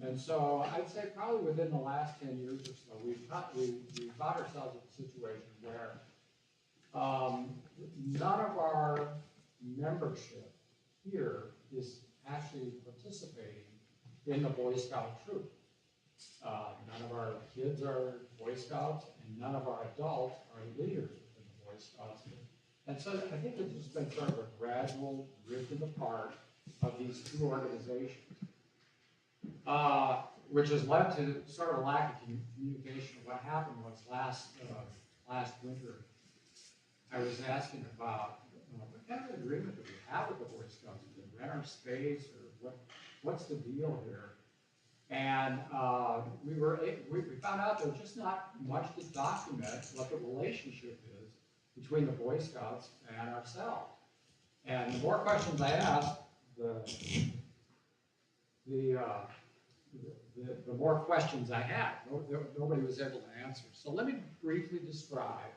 And so I'd say probably within the last 10 years or so, we've found ourselves in a situation where none of our membership here is actually participating in the Boy Scout troop. None of our kids are Boy Scouts, and none of our adults are leaders within the Boy Scouts. And so I think it's just been sort of a gradual drifting apart of these two organizations, which has led to sort of a lack of communication. What happened was last winter, I was asking about what kind of agreement do we have with the Boy Scouts? Do they rent our space, or what's the deal here? And we found out there's just not much to document what the relationship is between the Boy Scouts and ourselves. And the more questions I asked, the more questions I had. Nobody was able to answer. So let me briefly describe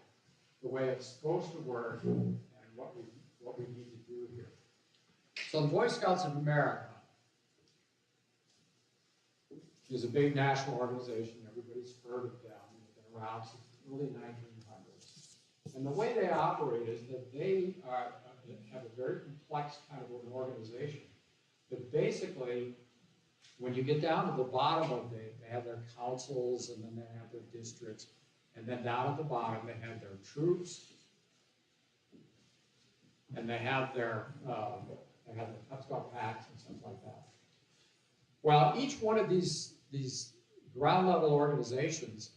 the way it's supposed to work and what we need to do here. So the Boy Scouts of America is a big national organization. Everybody's heard of them. They've been around since the early 1900s. And the way they operate is that they have a very complex kind of an organization. But basically, when you get down to the bottom of it, they have their councils, and then they have their districts, and then down at the bottom they have their troops, and they have their Cub Scout packs and stuff like that. Well, each one of these ground level organizations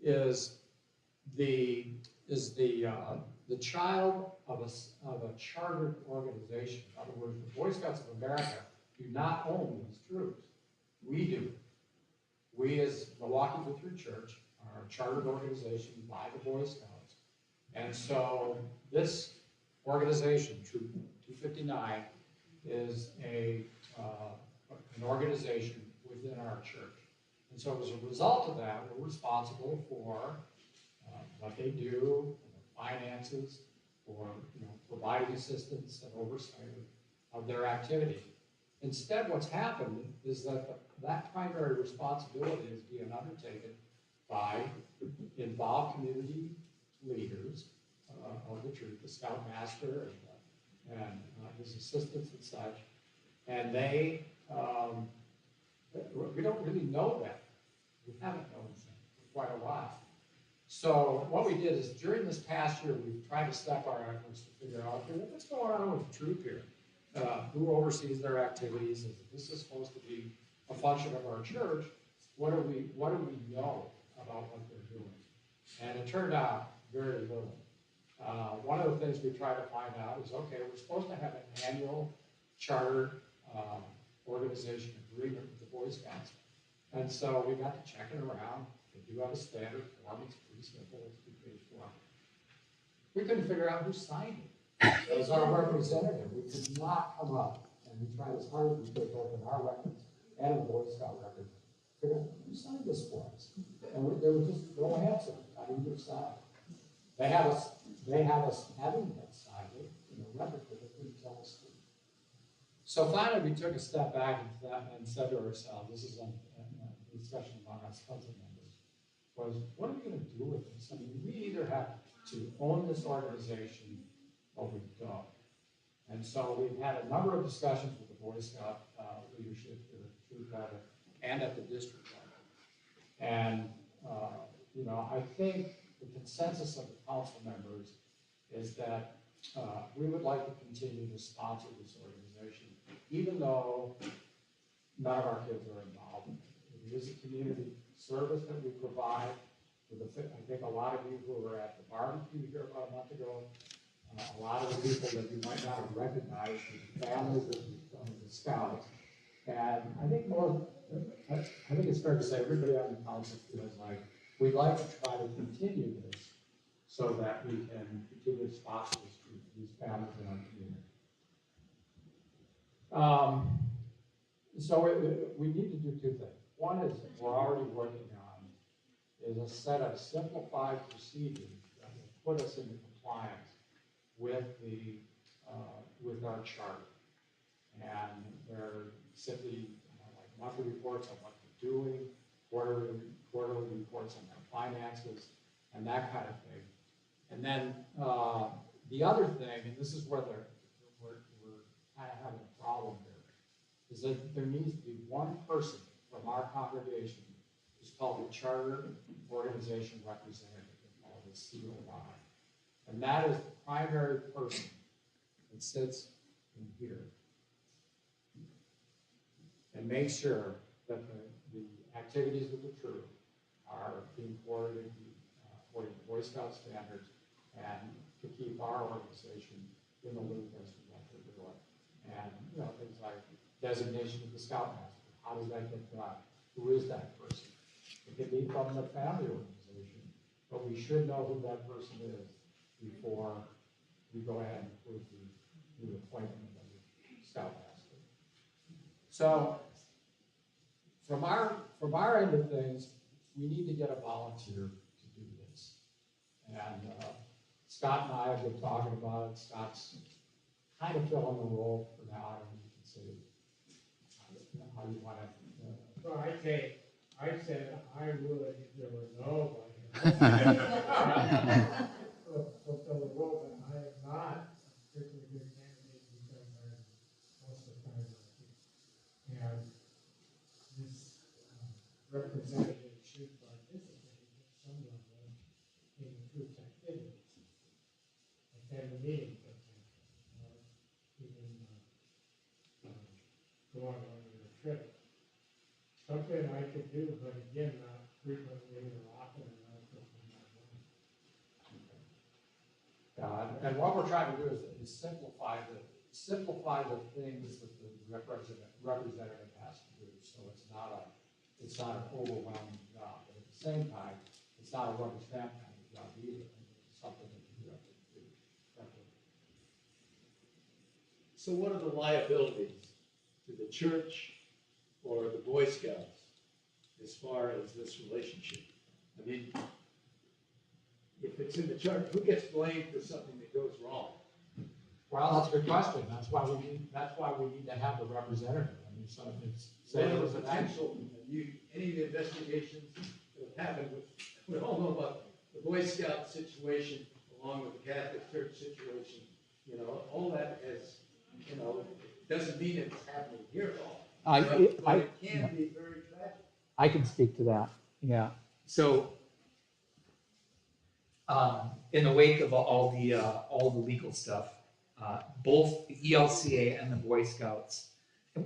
is the child of a chartered organization. In other words, the Boy Scouts of America do not own these troops. We do. We, as Milwaukie Lutheran Church, are a chartered organization by the Boy Scouts. And so this organization, Troop 259, is an organization within our church. And so as a result of that, we're responsible for what they do, their finances, for providing assistance and oversight of their activity. Instead, what's happened is that that primary responsibility is being undertaken by involved community leaders of the troop, the Scoutmaster and his assistants and such, and they, we don't really know them. We haven't known them for quite a while. So what we did is during this past year, we've tried to step our efforts to figure out, okay, what's going on with the troop here? Who oversees their activities? If this is supposed to be a function of our church, what do we know about what they're doing? And it turned out very little. One of the things we tried to find out is, okay, we're supposed to have an annual charter organization agreement with the Boy Scouts. And so we got to checking around. They do have a standard form. It's pretty simple. It's a 2-page form. We couldn't figure out who signed it. As our representative, we could not come up, and we tried as hard as we could, both in our records and in the Boy Scout records, to figure out who signed this for us. And there was just no answer on either side. They have us having that side in the record, but they couldn't tell us who. So finally, we took a step back and said to ourselves, this is a discussion among us council members, was what are we going to do with this? I mean, we either have to own this organization or we don't. And so we've had a number of discussions with the Boy Scout leadership at the troop level and at the district level. And, I think the consensus of the council members is that we would like to continue to sponsor this organization, even though none of our kids are involved. It is a community service that we provide. I think a lot of you who were at the barbecue here about a month ago, a lot of the people that you might not have recognized as the families of the Scouts. And I think it's fair to say everybody on the council feels like we'd like to try to continue this so that we can continue to sponsor these families in our community. So we need to do two things. One is we're already working on is a set of simplified procedures that will put us into compliance with our charter. And they're simply like monthly reports on what they're doing, quarterly reports on their finances, and that kind of thing. And then the other thing, and this is where we're kind of having a problem here, is that there needs to be one person from our congregation charter organization representative called the COI. And that is the primary person that sits in here and makes sure that the activities of the troop are being coordinated according to Boy Scout standards and to keep our organization in the loop as to what they're doing. And, you know, things like designation of the Scoutmaster. How does that get done? Who is that person? It could be from the family organization, but we should know who that person is before we go ahead and approve the appointment of the Scoutmaster. So, from our end of things, we need to get a volunteer to do this. And Scott and I have been talking about it. Scott's kind of filling the role for now. I don't know if you can say how you want to. Well, I said I would if there were nobody. Fulfill the role, but I am not a particularly good candidate because I'm most of the time not here. And this representative should participate at some level in the group's activities. Attend the meeting, for example, or even go on a trip. Something I could do, but again, not frequently or often enough to not And what we're trying to do is simplify the things that the representative has to do. So it's not an overwhelming job, but at the same time, it's not a rubber stamp kind of job either. It's something that you have to do. So what are the liabilities to the church or the Boy Scouts as far as this relationship? I mean, if it's in the charter, who gets blamed for something that goes wrong? Well, that's a good question. That's why we need to have the representative. I mean, so it's say there was an potential. Any of the investigations that have happened we all know about the Boy Scout situation along with the Catholic Church situation. You know, all that has, you know, doesn't mean it's happening here at all. But it can be very tragic. I can speak to that, yeah. So, in the wake of all the legal stuff, both the ELCA and the Boy Scouts,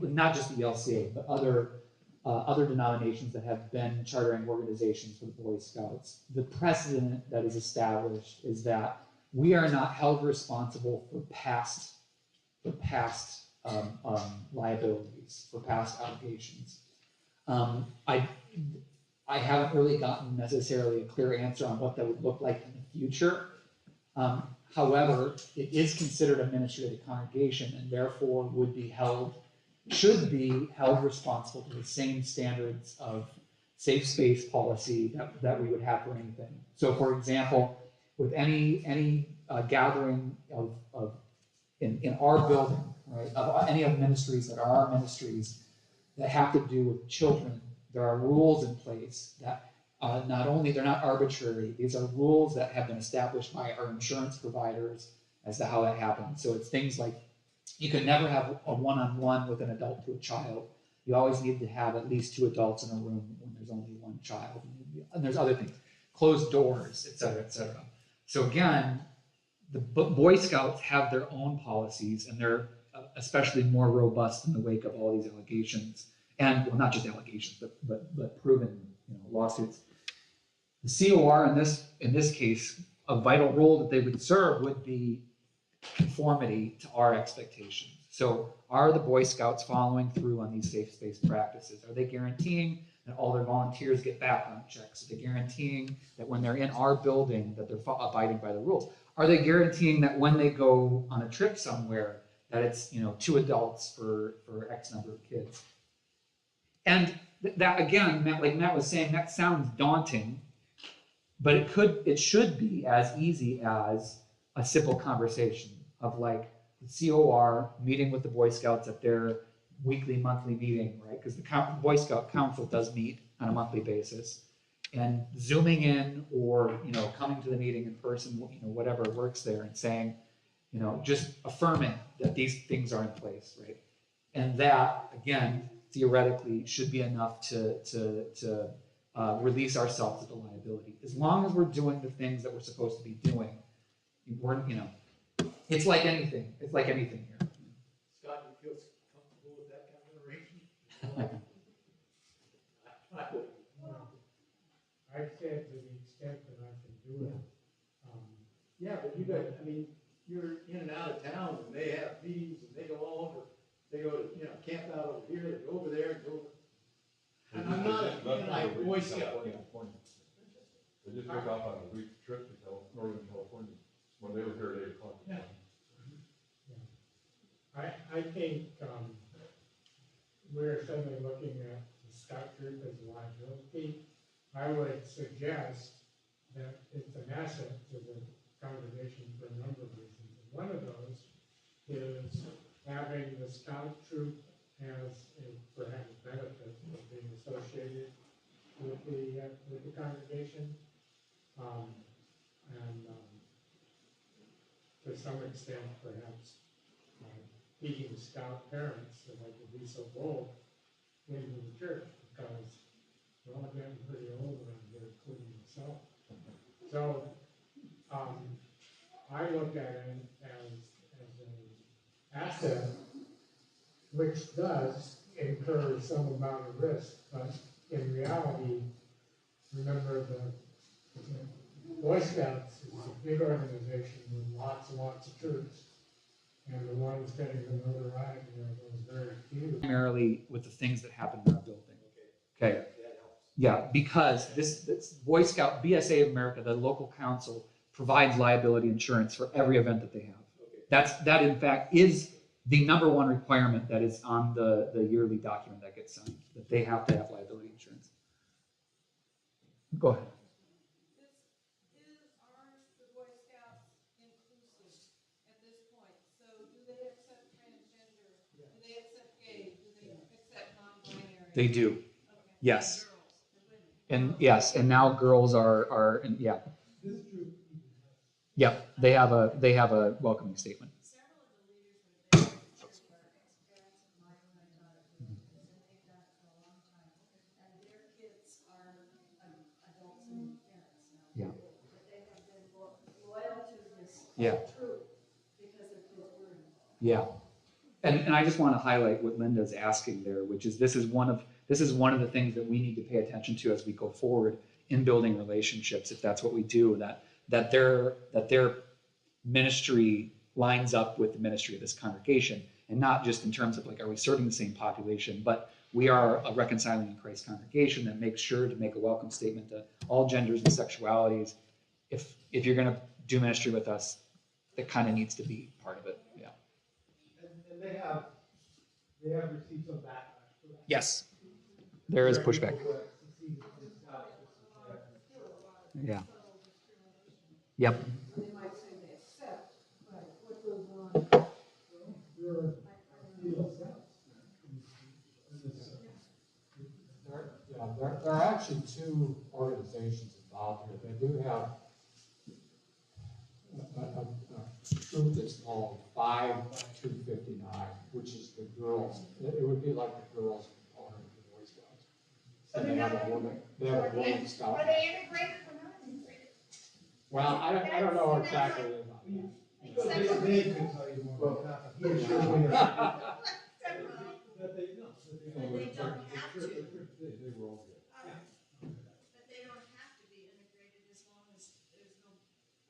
not just the ELCA, but other denominations that have been chartering organizations for the Boy Scouts, the precedent that is established is that we are not held responsible for past liabilities, for past allegations. I haven't really gotten necessarily a clear answer on what that would look like in the future. However, it is considered a ministry of the congregation and therefore should be held responsible to the same standards of safe space policy that we would have for anything. So, for example, with any gathering in our building, right, of any of the ministries that are our ministries that have to do with children, there are rules in place that not only they're not arbitrary, these are rules that have been established by our insurance providers as to how that happens. So it's things like you can never have a one-on-one with an adult to a child. You always need to have at least 2 adults in a room when there's only one child. And there's other things, closed doors, et cetera, et cetera. So again, the Boy Scouts have their own policies, and they're especially more robust in the wake of all these allegations, and well, not just allegations, but proven, lawsuits. The COR in this case, a vital role that they would serve would be conformity to our expectations. So, are the Boy Scouts following through on these safe space practices? Are they guaranteeing that all their volunteers get background checks? Are they guaranteeing that when they're in our building that they're abiding by the rules? Are they guaranteeing that when they go on a trip somewhere that it's 2 adults for X number of kids? And that again, like Matt was saying, that sounds daunting, but it should be as easy as a simple conversation of like the COR meeting with the Boy Scouts at their weekly, monthly meeting, right? Because the Boy Scout Council does meet on a monthly basis, and zooming in or coming to the meeting in person, whatever works there, and saying, just affirming that these things are in place, right? And that again, theoretically, should be enough to release ourselves of the liability. As long as we're doing the things that we're supposed to be doing, we're, you know, it's like anything. It's like anything here. Scott, you feel comfortable with that kind of arrangement? I would. I said to the extent that I can do it. Yeah, but you got, I mean, you're in and out of town and they have meetings and they go all over, they go to, you know, camp out over here, they go over there and go over. And I'm not a Boy Scout. They just took off on a week trip to Northern California when they were here at 8 o'clock. Yeah. I think, we're suddenly looking at the scout troop as a liability. I would suggest that it's an asset to the congregation for a number of reasons. And one of those is having the scout troop as a perhaps benefit of being associated with the congregation. To some extent, perhaps, teaching scout parents that I could be so bold into the church, because we're all getting pretty old around here, including myself. So, I look at it as an asset, which does incur some amount of risk, but in reality, remember the Boy Scouts is a big organization with lots and lots of troops. And the ones getting the notoriety are those very few. Primarily with the things that happen in our building. Okay. Yeah, because this Boy Scout, BSA of America, the local council, provides liability insurance for every event that they have. That in fact is the number one requirement that is on the yearly document that gets signed, that they have to have liability insurance. Go ahead. They do, yes, and yes, and now girls are and yeah, yeah. They have a welcoming statement. Yeah. Yeah. Yeah. And I just want to highlight what Linda's asking there, which is this is one of the things that we need to pay attention to as we go forward in building relationships, if that's what we do, that their ministry lines up with the ministry of this congregation, and not just in terms of like, are we serving the same population, but we are a reconciling in Christ congregation that makes sure to make a welcome statement to all genders and sexualities. If you're going to do ministry with us, that kind of needs to be part of it. Yeah. And they have received some backlash for that. Yes, there is pushback. Yeah. Yep. They might say they accept, but what goes on? There are actually two organizations involved here. They do have a troop that's called 5259, which is the girls. It would be like the girls component of the Boy Scouts. And they have a woman scout. Are they integrated or not integrated? Well, I don't know exactly about that. They can tell you more about that. But they don't have to. But they don't have to be integrated as long as there's no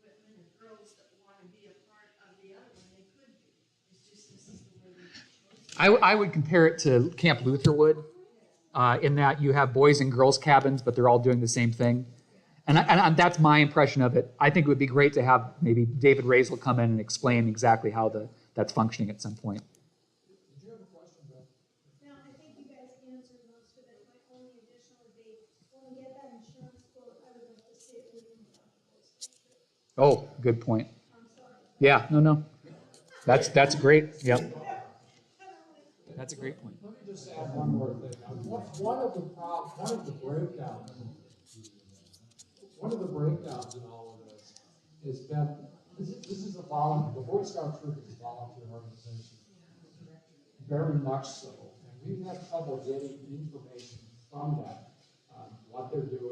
women or girls that want to be a part of the other one. They could be. It's just this is the way we chose. I would compare it to Camp Lutherwood, in that you have boys and girls cabins, but they're all doing the same thing. And that's my impression of it. I think it would be great to have maybe David Raisel come in and explain exactly how that's functioning at some point. Did you have a question, Bill? No, I think you guys answered most of it. My only additional would be, when we get that insurance quote, I would like to see it leading down the voice. Oh, good point. I'm sorry. Yeah, no. That's great. Yep. That's a great point. Let me just add one more thing. One of the breakdowns in all of this has been, this is the Boy Scout troop is a volunteer organization. Very much so. And we've had trouble getting information from them on what they're doing.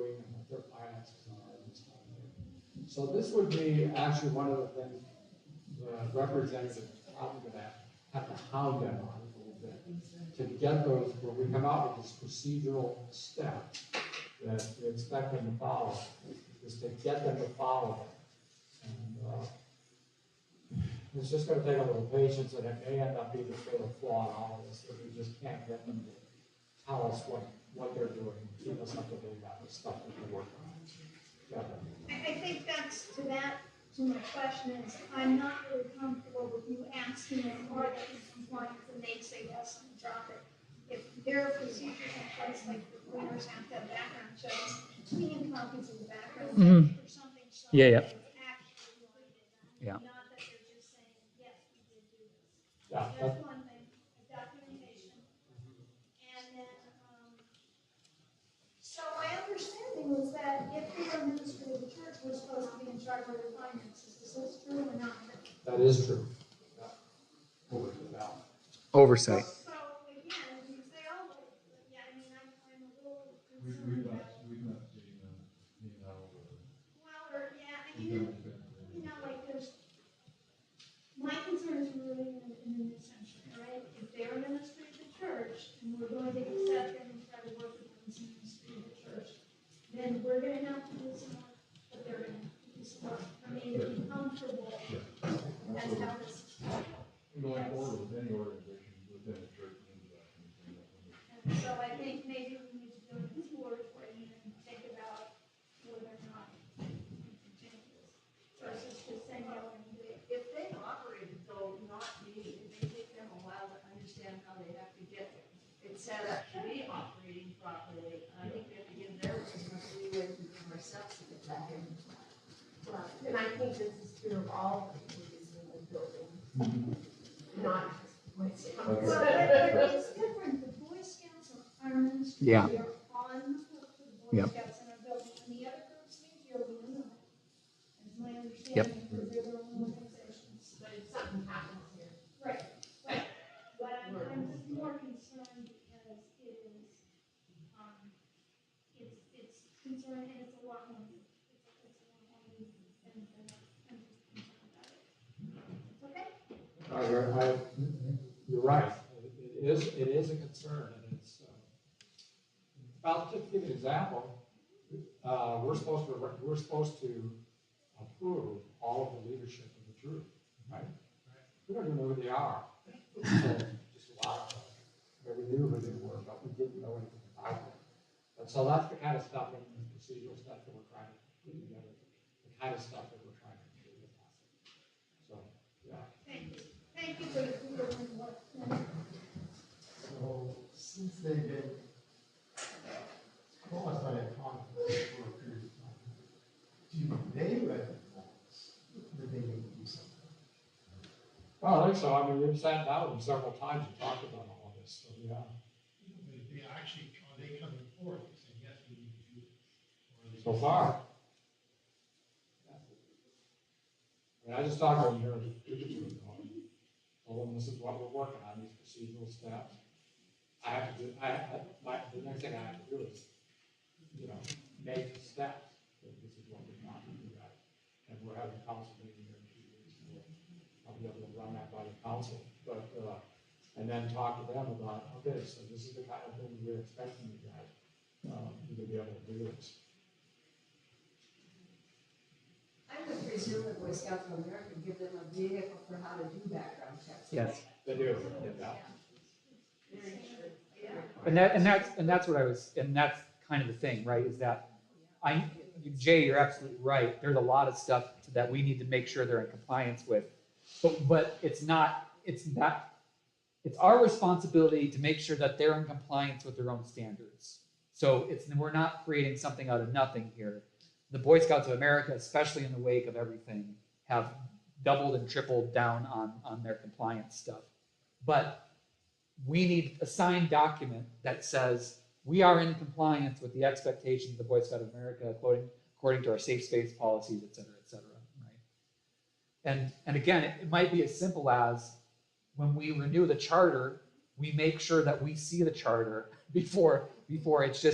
So this would be actually one of the things the representative is probably gonna have to hound them on a little bit to get those, when we come out with this procedural step that we expect them to follow, is to get them to follow it. And, it's just gonna take a little patience, and it may end up being a fatal flaw in all of this, that we just can't get them to tell us what they're doing, keep us up to date on the stuff that they're working on. Yeah. I think that's to my question is, I'm not really comfortable with you asking them, are they in compliance, and they say yes, and drop it. If there are procedures in place, like the cleaners have to have background checks, cleaning copies of the background check or something, so Yeah, yeah. that it's actually completed. Yeah. Not that they're just saying, yes, we did do this. Yeah, That's one thing, documentation. And then, so my understanding was that if we were ministry of the church, we're supposed to be in charge of the finances. Is this true or not? that is true. Yeah. Over to Val. Oversight. So again, you say, oh, but, yeah, I mean, I'm a little We've concerned not, about. we've not seen, email Well, or, yeah, I mean, like there's, my concern is really in the assumption, right? If they're a ministry of the church, and we're going to accept them and try to work with them as a ministry of the church, then we're gonna have to do some work, but they're gonna have to do some work. I mean, to be comfortable, that's how this is. going forward with any organization within the church. And so I think maybe we need to do an exploratory and think about whether or not we can change this versus just saying, no, and do it. If they've operated though, not me, it may take them a while to understand how they have to get it set up to be operating properly. I think we have to give them as much leeway to give ourselves to get that in. And I think this is true of all communities in the building, not just Boy Scouts. Well, but it's different, the Boy Scouts are ministry, Yeah. they're on the hook for the Boy Yep. Scouts in our building, and the other groups maybe are within the hook. That's my understanding, because they're their own organizations. But if something happens here. Right, right, but I'm just more concerned because it is, it's concerning, and it's a lot more, it's a lot more than I'm just concerned about it. Okay? You're right. It is a concern, and it's, well, just to give you an example, we're supposed to approve all of the leadership of the troop, right? We don't even know who they are. Just a lot of them. We knew who they were, but we didn't know anything about them. And so that's the kind of stuff, and the procedural stuff that we're trying to put together, the kind of stuff that we're trying to do with that. So, yeah. Thank you for the work. So, since they've been qualified as conflict for a period of time, do they recognize that they need to do something? Well, I think so. I mean, we've sat down with them several times and talked about all of this, so, yeah. But they actually, are they coming forward and saying, yes, we need to do it? Or are they So just- far. I mean, I just talked to them here, told them this is what we're working on, these procedural steps. I have to do, the next thing I have to do is, make the steps. This is what we're talking about. And we're having a council meeting here in 2 weeks. I'll be able to run that by the council, but, and then talk to them about, okay, so this is the kind of thing we're expecting you guys, to be able to do this. I would presume that Boy Scouts of America give them a vehicle for how to do background checks. Yes. They do, yeah. Very sure. Yeah. And that's what I was, and that's kind of the thing, right, is that Jay, you're absolutely right. There's a lot of stuff that we need to make sure they're in compliance with. But it's our responsibility to make sure that they're in compliance with their own standards. So we're not creating something out of nothing here. The Boy Scouts of America, especially in the wake of everything, have doubled and tripled down on their compliance stuff. But we need a signed document that says we are in compliance with the expectations of the Boy Scouts of America, according to our safe space policies, et cetera, right? And again, it might be as simple as when we renew the charter, we make sure that we see the charter before it's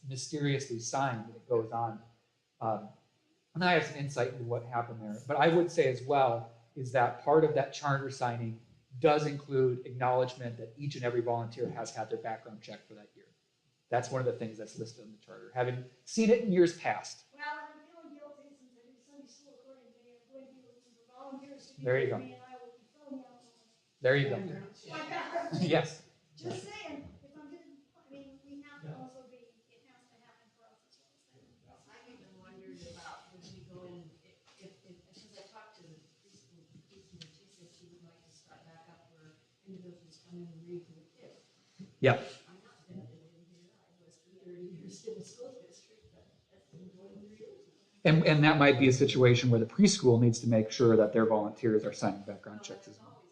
mysteriously signed and it goes on and I have some insight into what happened there. But I would say as well is that part of that charter signing does include acknowledgement that each and every volunteer has had their background checked for that year. That's one of the things that's listed in the charter, having seen it in years past. Well, I'm feeling guilty since I do Sunday school according to you. I'm going to be looking for volunteers to be There you with go. me, and I will be filling out my There you go. background. Yes. Just saying, if I'm gonna, I mean, we have to also be, it has to happen for us as well as them. I even wondered about when we go in, because I talked to the preschool teacher, and she said she would like to start back up where individuals come in and read to the kids. Yeah. I'm not been in here, I was for 30 years in the school district, but that's been 23 years. And that might be a situation where the preschool needs to make sure that their volunteers are signing background checks as well.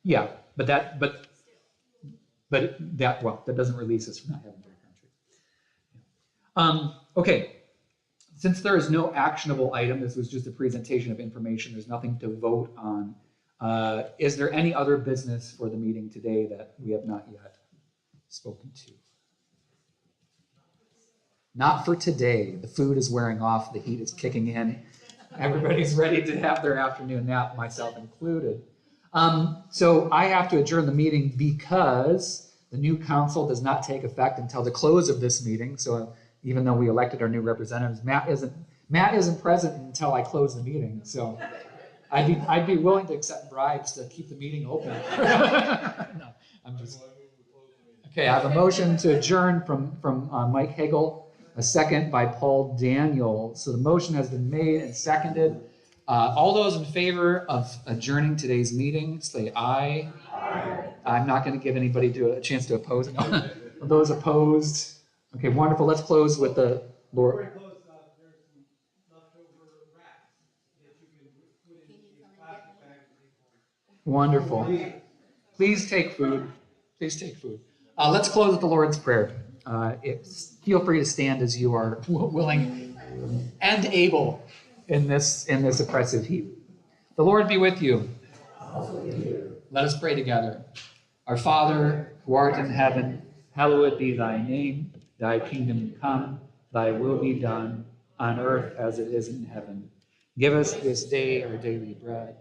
Yeah, but that doesn't release us from not having background checks. Okay, since there is no actionable item, this was just a presentation of information, there's nothing to vote on. Is there any other business for the meeting today that we have not yet spoken to? Not for today. The food is wearing off, the heat is kicking in. Everybody's ready to have their afternoon nap, myself included. So I have to adjourn the meeting because the new council does not take effect until the close of this meeting. So even though we elected our new representatives, Matt isn't present until I close the meeting. So I'd be willing to accept bribes to keep the meeting open. No, I'm just. Okay, I have a motion to adjourn from Mike Hagel, a second by Paul Daniel. So the motion has been made and seconded. All those in favor of adjourning today's meeting, say aye. Aye. I'm not going to give anybody a chance to oppose. No. Those opposed? Okay, wonderful. Let's close with the Lord. Before we close, there's some leftover wraps that you can put in the plastic bags. Wonderful. Please take food. Please take food. Let's close with the Lord's Prayer. Feel free to stand as you are willing and able in this oppressive heat. The Lord be with you. Let us pray together. Our Father, who art in heaven, hallowed be thy name. Thy kingdom come, thy will be done, on earth as it is in heaven. Give us this day our daily bread,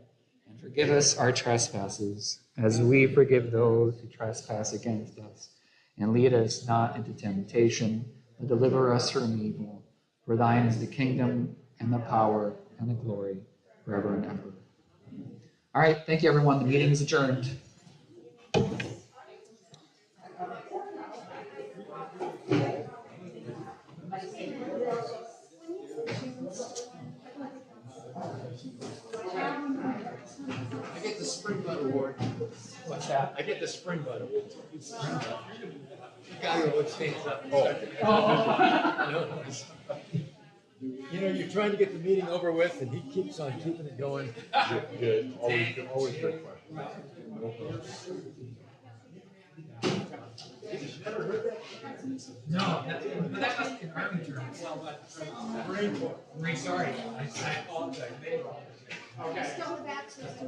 and forgive us our trespasses, as we forgive those who trespass against us. And lead us not into temptation, but deliver us from evil. For thine is the kingdom, and the power, and the glory, forever and ever. All right, thank you, everyone. The meeting is adjourned. I get the Spring Bud Award. What's that? I get the Spring Bud Award. The guy who always stands up. You know, you're trying to get the meeting over with, and he keeps on keeping it going. Good. Always good question. No, but that must be an Army term. Marine Corps. Sorry, I apologize. Still have access to